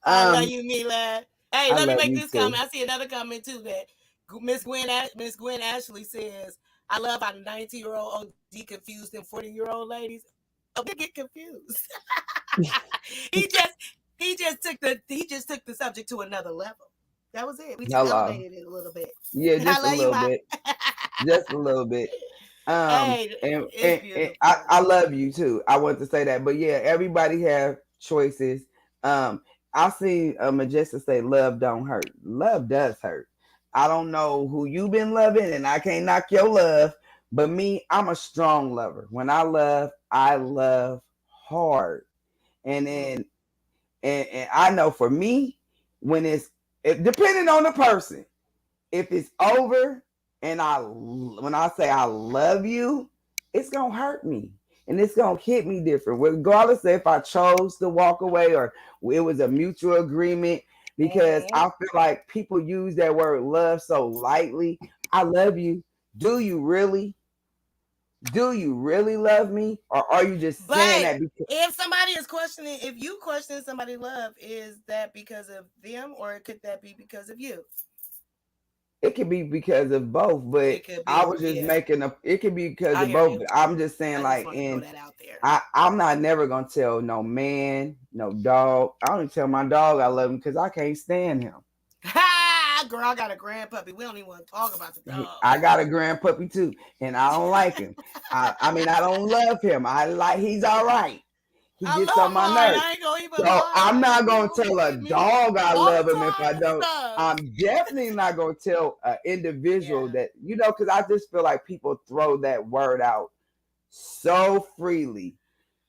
Speaker 1: Um,
Speaker 2: you, Meelah. Hey,
Speaker 1: I
Speaker 2: let me
Speaker 1: love
Speaker 2: make
Speaker 1: you
Speaker 2: this
Speaker 1: too.
Speaker 2: comment. I see another comment too that Miss Gwen Ashley says, "I love how the 19-year-old OG confused them 40-year-old ladies." Oh, we get confused. he just he just took the subject to another level. That was it. We just
Speaker 1: Hello.
Speaker 2: elevated it a little bit.
Speaker 1: Yeah,
Speaker 2: I
Speaker 1: just a
Speaker 2: love you,
Speaker 1: little
Speaker 2: my.
Speaker 1: bit. Just a little bit.
Speaker 2: Hey,
Speaker 1: And,
Speaker 2: it's
Speaker 1: and
Speaker 2: beautiful.
Speaker 1: I love you too. I want to say that, but yeah, everybody have choices. I see Majestic say love don't hurt. Love does hurt. I don't know who you been loving, and I can't knock your love. But me, I'm a strong lover. When I love hard. And
Speaker 2: Mm.
Speaker 1: then and I know for me, when depending on the person, if it's over and when I say I love you, it's gonna hurt me and it's gonna hit me different, regardless if I chose to walk away or it was a mutual agreement. Because
Speaker 2: Mm-hmm.
Speaker 1: I feel like people use that word love so lightly. I love you. Do you really? Do you really love me, or are you just saying
Speaker 2: But
Speaker 1: that because
Speaker 2: if somebody is questioning, if you question somebody's love, is that because of them or could that be because of you?
Speaker 1: it could be because of both? But
Speaker 2: It could
Speaker 1: I
Speaker 2: be,
Speaker 1: was just
Speaker 2: yeah.
Speaker 1: making it could be because
Speaker 2: I
Speaker 1: of
Speaker 2: hear
Speaker 1: both.
Speaker 2: you.
Speaker 1: But I'm just saying,
Speaker 2: I just
Speaker 1: like,
Speaker 2: want to throw
Speaker 1: in
Speaker 2: that out there.
Speaker 1: I'm not never gonna tell no man, no dog. I don't tell my dog I love him because I can't stand him.
Speaker 2: Ha! girl, I got a grand puppy. We don't even want to talk about the dog.
Speaker 1: I got a grand puppy too, and I don't like him. I mean, I don't love him. He's all right. He
Speaker 2: I
Speaker 1: gets on
Speaker 2: love
Speaker 1: my
Speaker 2: mine.
Speaker 1: nerves.
Speaker 2: I ain't gonna even
Speaker 1: So
Speaker 2: lie.
Speaker 1: I'm
Speaker 2: Like,
Speaker 1: not
Speaker 2: he
Speaker 1: gonna
Speaker 2: gonna be
Speaker 1: tell a
Speaker 2: with me
Speaker 1: dog I
Speaker 2: all
Speaker 1: love
Speaker 2: the
Speaker 1: him if I
Speaker 2: time and
Speaker 1: don't.
Speaker 2: stuff.
Speaker 1: I'm definitely not gonna tell an individual
Speaker 2: Yeah.
Speaker 1: that, because I just feel like people throw that word out so freely.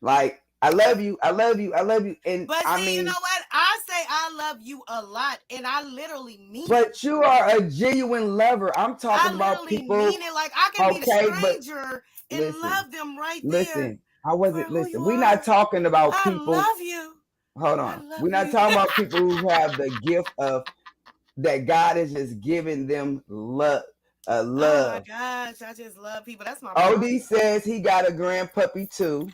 Speaker 1: Like, I love you, I love you, I love you. And
Speaker 2: But
Speaker 1: I
Speaker 2: see, you know
Speaker 1: mean,
Speaker 2: what? I say I love you a lot, and I literally mean it.
Speaker 1: but you are a genuine lover. I'm
Speaker 2: I
Speaker 1: talking about
Speaker 2: literally
Speaker 1: people,
Speaker 2: mean it. Like I can meet a
Speaker 1: okay, but
Speaker 2: stranger and
Speaker 1: listen,
Speaker 2: love them right there
Speaker 1: listen. I
Speaker 2: for
Speaker 1: wasn't
Speaker 2: who you
Speaker 1: listen. We're not
Speaker 2: are.
Speaker 1: talking about
Speaker 2: I
Speaker 1: people.
Speaker 2: love you.
Speaker 1: Hold
Speaker 2: I
Speaker 1: on.
Speaker 2: love
Speaker 1: We're not
Speaker 2: you.
Speaker 1: talking about people who have the gift of that God is just giving them love.
Speaker 2: Oh my
Speaker 1: Love.
Speaker 2: gosh, I just love people. That's my
Speaker 1: OD
Speaker 2: problem.
Speaker 1: says he got a grand puppy too.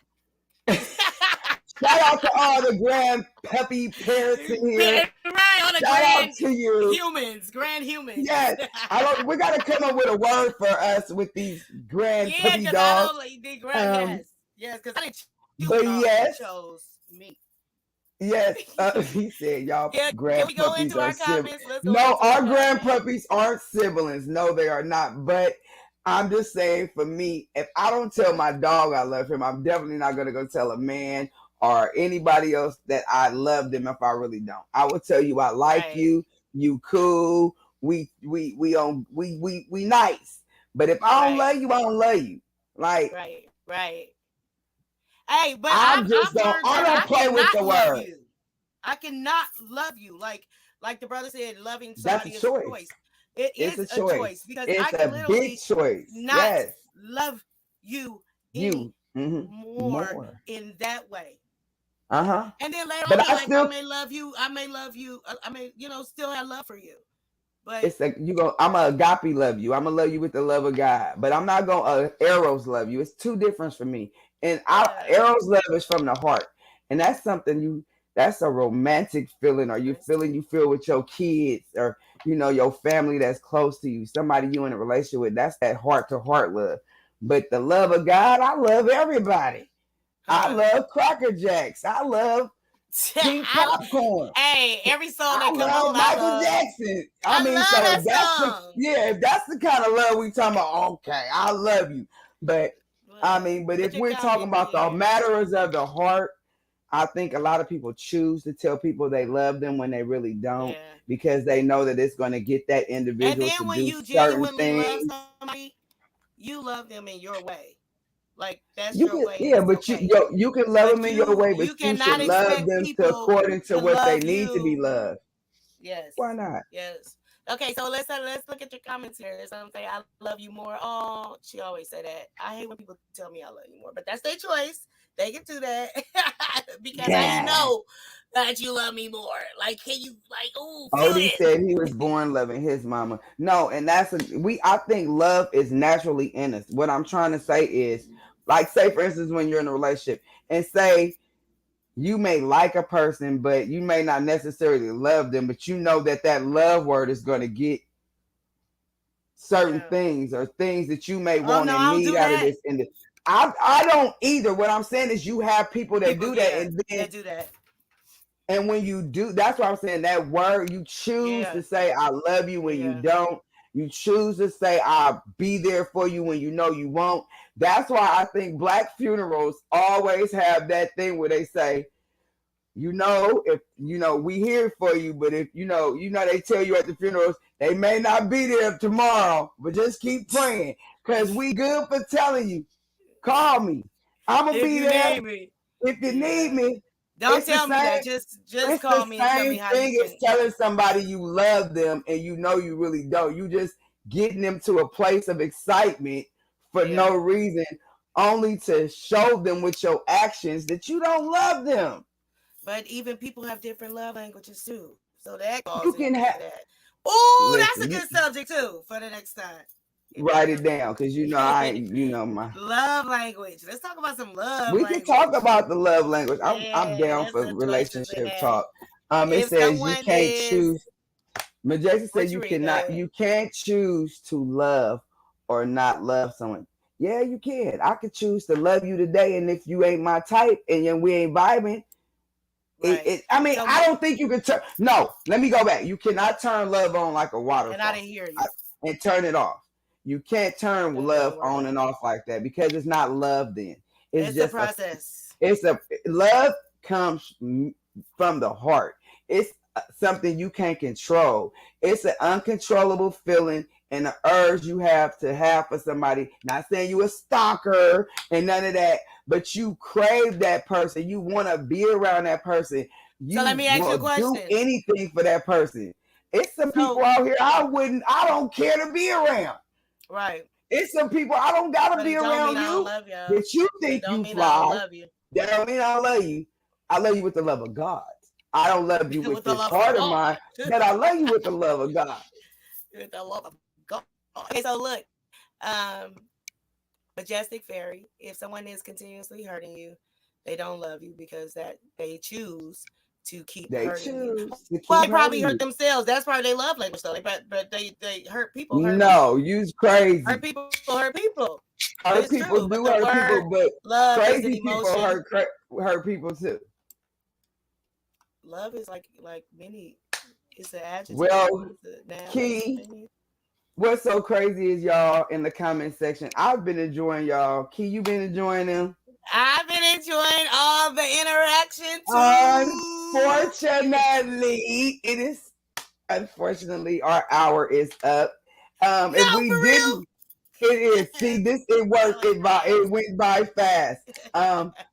Speaker 1: Shout out to all the grand puppy parents in here.
Speaker 2: Right, on the
Speaker 1: Shout out
Speaker 2: grand
Speaker 1: to you.
Speaker 2: humans, grand humans.
Speaker 1: Yes, we gotta come up with a word for us with these grand
Speaker 2: Yeah,
Speaker 1: puppy
Speaker 2: because I
Speaker 1: dogs.
Speaker 2: don't like the grand.
Speaker 1: Um,
Speaker 2: Yes, because I didn't choose
Speaker 1: but
Speaker 2: y'all. You
Speaker 1: yes,
Speaker 2: chose me.
Speaker 1: yes, he said y'all
Speaker 2: Yeah, can
Speaker 1: grand
Speaker 2: we go
Speaker 1: puppies
Speaker 2: into
Speaker 1: are
Speaker 2: our
Speaker 1: siblings.
Speaker 2: comments? Let's go
Speaker 1: No,
Speaker 2: into our
Speaker 1: our grand
Speaker 2: comments.
Speaker 1: puppies aren't siblings. No, they are not. But I'm just saying, for me, if I don't tell my dog I love him, I'm definitely not gonna go tell a man or anybody else that I love them if I really don't. I will tell you I like
Speaker 2: Right,
Speaker 1: you, you cool, we nice. But if I don't
Speaker 2: right,
Speaker 1: love you, I don't love you. Like,
Speaker 2: right. Hey, but
Speaker 1: I
Speaker 2: I've
Speaker 1: just don't.
Speaker 2: learned
Speaker 1: I
Speaker 2: that
Speaker 1: don't
Speaker 2: I
Speaker 1: play with
Speaker 2: cannot
Speaker 1: the
Speaker 2: love
Speaker 1: word.
Speaker 2: you. I cannot love you. Like the brother said, loving
Speaker 1: That's a
Speaker 2: somebody is a
Speaker 1: choice.
Speaker 2: choice. It
Speaker 1: It's
Speaker 2: is
Speaker 1: a
Speaker 2: a
Speaker 1: choice.
Speaker 2: choice because I
Speaker 1: It's
Speaker 2: can
Speaker 1: a big
Speaker 2: literally
Speaker 1: choice.
Speaker 2: not
Speaker 1: Yes.
Speaker 2: love you any
Speaker 1: You. Mm-hmm.
Speaker 2: more
Speaker 1: More.
Speaker 2: in that way.
Speaker 1: Uh-huh.
Speaker 2: And then later on
Speaker 1: But
Speaker 2: in
Speaker 1: I
Speaker 2: life, I
Speaker 1: still
Speaker 2: may love you. I may love you. I may, still have love for you. But
Speaker 1: it's like I'm a agape love you. I'm gonna love you with the love of God. But I'm not gonna eros love you. It's two different for me. And
Speaker 2: yeah,
Speaker 1: eros love is from the heart. And that's something that's a romantic feeling, or you feel with your kids, or your family that's close to you, somebody you in a relationship with. That's that heart to heart love. But the love of God, I love everybody. I
Speaker 2: huh.
Speaker 1: love Cracker Jacks. I love pink popcorn.
Speaker 2: Hey, every song
Speaker 1: I
Speaker 2: that come
Speaker 1: love
Speaker 2: on, I
Speaker 1: Michael
Speaker 2: love.
Speaker 1: Jackson. I
Speaker 2: I
Speaker 1: mean,
Speaker 2: love
Speaker 1: so
Speaker 2: that song.
Speaker 1: if that's the kind of love we talking about, okay, I love you. But I
Speaker 2: Well,
Speaker 1: mean, but
Speaker 2: put
Speaker 1: if
Speaker 2: your
Speaker 1: we're talking
Speaker 2: comment
Speaker 1: about the
Speaker 2: here.
Speaker 1: matters of the heart, I think a lot of people choose to tell people they love them when they really don't,
Speaker 2: Yeah.
Speaker 1: because they know that it's going to get that
Speaker 2: And
Speaker 1: individual to
Speaker 2: then when
Speaker 1: do
Speaker 2: you
Speaker 1: certain
Speaker 2: genuinely love
Speaker 1: things.
Speaker 2: somebody, you love them in your way. Like that's
Speaker 1: You
Speaker 2: your
Speaker 1: can,
Speaker 2: way and
Speaker 1: yeah,
Speaker 2: it's
Speaker 1: but
Speaker 2: okay.
Speaker 1: you can love
Speaker 2: But
Speaker 1: them in your way, but
Speaker 2: you
Speaker 1: you
Speaker 2: cannot
Speaker 1: should love
Speaker 2: expect
Speaker 1: them
Speaker 2: people
Speaker 1: according to
Speaker 2: to
Speaker 1: what they
Speaker 2: love
Speaker 1: need to be
Speaker 2: you.
Speaker 1: loved.
Speaker 2: Yes.
Speaker 1: Why not?
Speaker 2: Yes. Okay, so let's look at your comments here. Some say I love you more. Oh, she always say that. I hate when people tell me I love you more, but that's their choice. They can do that because I
Speaker 1: Yeah.
Speaker 2: know that you love me more. Like, can you feel
Speaker 1: Odie said he was
Speaker 2: it?
Speaker 1: born loving his mama. No, and I think love is naturally in us. What I'm trying to say is, like, say for instance, when you're in a relationship and say you may like a person, but you may not necessarily love them, but you know that love word is going to get certain
Speaker 2: Yeah.
Speaker 1: things, or things that you may
Speaker 2: Oh
Speaker 1: want
Speaker 2: no,
Speaker 1: and
Speaker 2: I don't
Speaker 1: need
Speaker 2: do
Speaker 1: out of
Speaker 2: that.
Speaker 1: this. And I don't either. What I'm saying is you have people that
Speaker 2: People,
Speaker 1: do that,
Speaker 2: yeah,
Speaker 1: and then
Speaker 2: that do that.
Speaker 1: and when you do, that's what I'm saying. That word, you choose
Speaker 2: Yeah,
Speaker 1: to say, I love you when you
Speaker 2: yeah,
Speaker 1: don't. You choose to say, I'll be there for you when you know you won't. That's why I think black funerals always have that thing where they say, if we here for you, but if they tell you at the funerals, they may not be there tomorrow, but just keep praying. Cause we good for telling you, call me. I'ma
Speaker 2: if
Speaker 1: be
Speaker 2: you
Speaker 1: there
Speaker 2: need me,
Speaker 1: if you need
Speaker 2: yeah.
Speaker 1: me.
Speaker 2: Don't
Speaker 1: It's the
Speaker 2: tell me
Speaker 1: same
Speaker 2: that. Just
Speaker 1: it's the
Speaker 2: call me and tell me
Speaker 1: same
Speaker 2: how you
Speaker 1: thing as
Speaker 2: can.
Speaker 1: telling somebody you love them and you really don't. You just getting them to a place of excitement for
Speaker 2: Yeah,
Speaker 1: no reason, only to show them with your actions that you don't love them.
Speaker 2: but even people have different love languages too, so that
Speaker 1: You
Speaker 2: falls
Speaker 1: can
Speaker 2: into
Speaker 1: have
Speaker 2: that. Oh, that's
Speaker 1: listen,
Speaker 2: a
Speaker 1: you
Speaker 2: good subject too for the next time. If
Speaker 1: write
Speaker 2: y'all
Speaker 1: it down because my
Speaker 2: love language. Let's talk about some love
Speaker 1: we can talk
Speaker 2: language.
Speaker 1: about the love language. I'm
Speaker 2: Yeah,
Speaker 1: down
Speaker 2: that's
Speaker 1: for
Speaker 2: a choice to
Speaker 1: relationship
Speaker 2: say.
Speaker 1: talk. It
Speaker 2: If
Speaker 1: says you
Speaker 2: someone
Speaker 1: can't
Speaker 2: is,
Speaker 1: choose. Majestic said
Speaker 2: what you read? Go ahead.
Speaker 1: you can't choose to love or not love someone. Yeah, you can. I could choose to love you today, and if you ain't my type and we ain't vibing,
Speaker 2: Right.
Speaker 1: I mean,
Speaker 2: So
Speaker 1: I don't think you can turn. No, let me go back. You cannot turn love on like a
Speaker 2: and I
Speaker 1: waterfall
Speaker 2: didn't hear you.
Speaker 1: and turn it off. You can't turn
Speaker 2: That
Speaker 1: love
Speaker 2: doesn't work
Speaker 1: on
Speaker 2: like
Speaker 1: and
Speaker 2: that.
Speaker 1: off like that because it's not love. Then it's
Speaker 2: It's a
Speaker 1: just a.
Speaker 2: process.
Speaker 1: It's a love comes from the heart. It's something you can't control. It's an uncontrollable feeling and the urge you have to have for somebody. Not saying you a stalker and none of that, but you crave that person. You want to be around that person.
Speaker 2: So let
Speaker 1: You
Speaker 2: me ask you a
Speaker 1: will do
Speaker 2: question.
Speaker 1: anything for that person. It's some people
Speaker 2: So
Speaker 1: out here I don't care to be around.
Speaker 2: right.
Speaker 1: It's some people I don't gotta
Speaker 2: But
Speaker 1: be
Speaker 2: it don't mean
Speaker 1: around
Speaker 2: I don't
Speaker 1: you.
Speaker 2: love y'all.
Speaker 1: That you
Speaker 2: It
Speaker 1: think
Speaker 2: don't
Speaker 1: you
Speaker 2: mean I don't
Speaker 1: fly.
Speaker 2: love you.
Speaker 1: That don't mean I don't love you. I love you with the love of God. I don't love you with
Speaker 2: With the
Speaker 1: this
Speaker 2: love of
Speaker 1: heart of
Speaker 2: God.
Speaker 1: mine, but I love you with the love of God.
Speaker 2: With the love of God. Okay, so look, Majestic Fairy, if someone is continuously hurting you, they don't love you because that they choose to keep
Speaker 1: They
Speaker 2: hurting you.
Speaker 1: choose to
Speaker 2: Well,
Speaker 1: keep
Speaker 2: they probably
Speaker 1: hurting
Speaker 2: hurt
Speaker 1: you.
Speaker 2: themselves. That's probably their love language, though. But they hurt
Speaker 1: No,
Speaker 2: people.
Speaker 1: you's
Speaker 2: Hurt
Speaker 1: crazy.
Speaker 2: people hurt people.
Speaker 1: Hurt
Speaker 2: It's
Speaker 1: people
Speaker 2: true. But
Speaker 1: do
Speaker 2: the
Speaker 1: hurt
Speaker 2: word
Speaker 1: people, but
Speaker 2: love is an
Speaker 1: crazy people
Speaker 2: emotion.
Speaker 1: hurt people too.
Speaker 2: Love is like many. It's an adjective.
Speaker 1: Well,
Speaker 2: It's a noun. It's
Speaker 1: Key,
Speaker 2: many.
Speaker 1: what's so crazy is y'all in the comment section. I've been enjoying y'all. Key, you been enjoying them?
Speaker 2: I've been enjoying all the interaction too.
Speaker 1: Unfortunately, it is. Unfortunately, our hour is up. If
Speaker 2: No,
Speaker 1: we
Speaker 2: for real.
Speaker 1: didn't, it is. See, this it
Speaker 2: I
Speaker 1: worked.
Speaker 2: like
Speaker 1: It went by fast.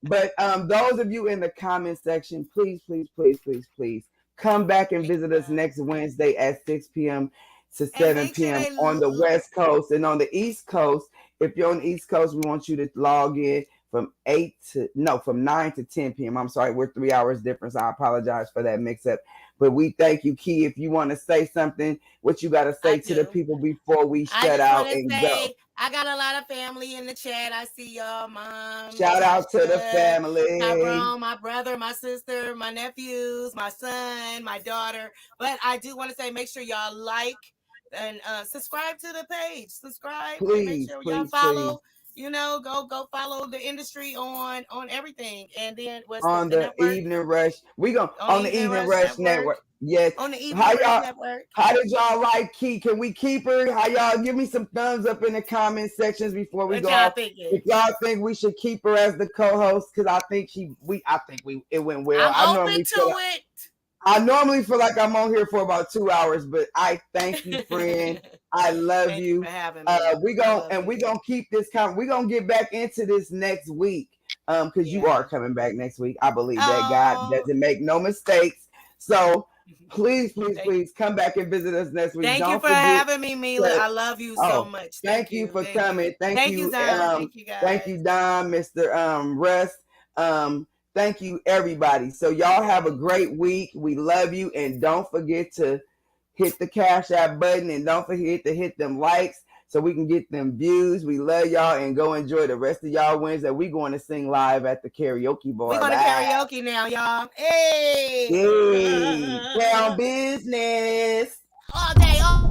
Speaker 1: But those of you in the comment section, please, please, please, please, please come back and visit us next Wednesday at 6 p.m. to
Speaker 2: and
Speaker 1: 7
Speaker 2: make sure
Speaker 1: p.m.
Speaker 2: they
Speaker 1: on the West Coast and on the East Coast. If you're on the East Coast, we want you to log in from 9 to 10 p.m. I'm sorry, we're 3 hours difference. I apologize for that mix up. But we thank you, Key. If you want to say something, what you got to
Speaker 2: I
Speaker 1: say to the
Speaker 2: do.
Speaker 1: people before we
Speaker 2: I
Speaker 1: shut
Speaker 2: just want
Speaker 1: out
Speaker 2: to
Speaker 1: and go.
Speaker 2: say I got a lot of family in the chat. I see y'all, Mom,
Speaker 1: Shout out to the
Speaker 2: Natasha,
Speaker 1: family.
Speaker 2: Tyrone, my brother, my sister, my nephews, my son, my daughter. But I do want to say, make sure y'all like and subscribe to the page. Subscribe and make
Speaker 1: Please,
Speaker 2: sure y'all
Speaker 1: please, please.
Speaker 2: follow. Go follow the industry on everything. And then what's
Speaker 1: On
Speaker 2: the
Speaker 1: the
Speaker 2: network?
Speaker 1: Evening Rush. We go
Speaker 2: On the
Speaker 1: on the
Speaker 2: Evening
Speaker 1: Evening
Speaker 2: Rush
Speaker 1: Rush
Speaker 2: Network.
Speaker 1: Network. Yes.
Speaker 2: On the Evening
Speaker 1: How
Speaker 2: Rush
Speaker 1: y'all
Speaker 2: Network.
Speaker 1: how did y'all like Key? Can we keep her? How y'all give me some thumbs up in the comment sections before we
Speaker 2: What
Speaker 1: go
Speaker 2: y'all
Speaker 1: off?
Speaker 2: thinking?
Speaker 1: If y'all think we should keep her as the co-host, because I think it went well.
Speaker 2: I'm open to it.
Speaker 1: I normally feel like I'm on here for about 2 hours, but I thank you, friend. I love
Speaker 2: Thank you
Speaker 1: you.
Speaker 2: for having me.
Speaker 1: We
Speaker 2: I
Speaker 1: gonna
Speaker 2: love you.
Speaker 1: we gonna keep this we're gonna get back into this next week. Because you are
Speaker 2: Yeah.
Speaker 1: coming back next week. I believe that God
Speaker 2: Oh,
Speaker 1: doesn't make no mistakes. So please, please,
Speaker 2: thank,
Speaker 1: please come back and visit us next week.
Speaker 2: thank you
Speaker 1: Don't
Speaker 2: for
Speaker 1: forget
Speaker 2: having me, Meelah.
Speaker 1: to
Speaker 2: I love you so
Speaker 1: oh,
Speaker 2: much.
Speaker 1: thank
Speaker 2: Thank
Speaker 1: you
Speaker 2: you.
Speaker 1: for
Speaker 2: Thank you.
Speaker 1: coming. Thank
Speaker 2: Thank you,
Speaker 1: you.
Speaker 2: Zon. Thank you,
Speaker 1: Thank
Speaker 2: guys.
Speaker 1: you, Don, Mr. Russ. Thank you, everybody. So y'all have a great week. We love you, and don't forget to hit the Cash App button, and don't forget to hit them likes so we can get them views. We love y'all, and go enjoy the rest of y'all Wednesday. We going to sing live at the karaoke bar.
Speaker 2: We're going to
Speaker 1: Live.
Speaker 2: karaoke now, y'all. Hey.
Speaker 1: Yay! Town business.
Speaker 2: All day, all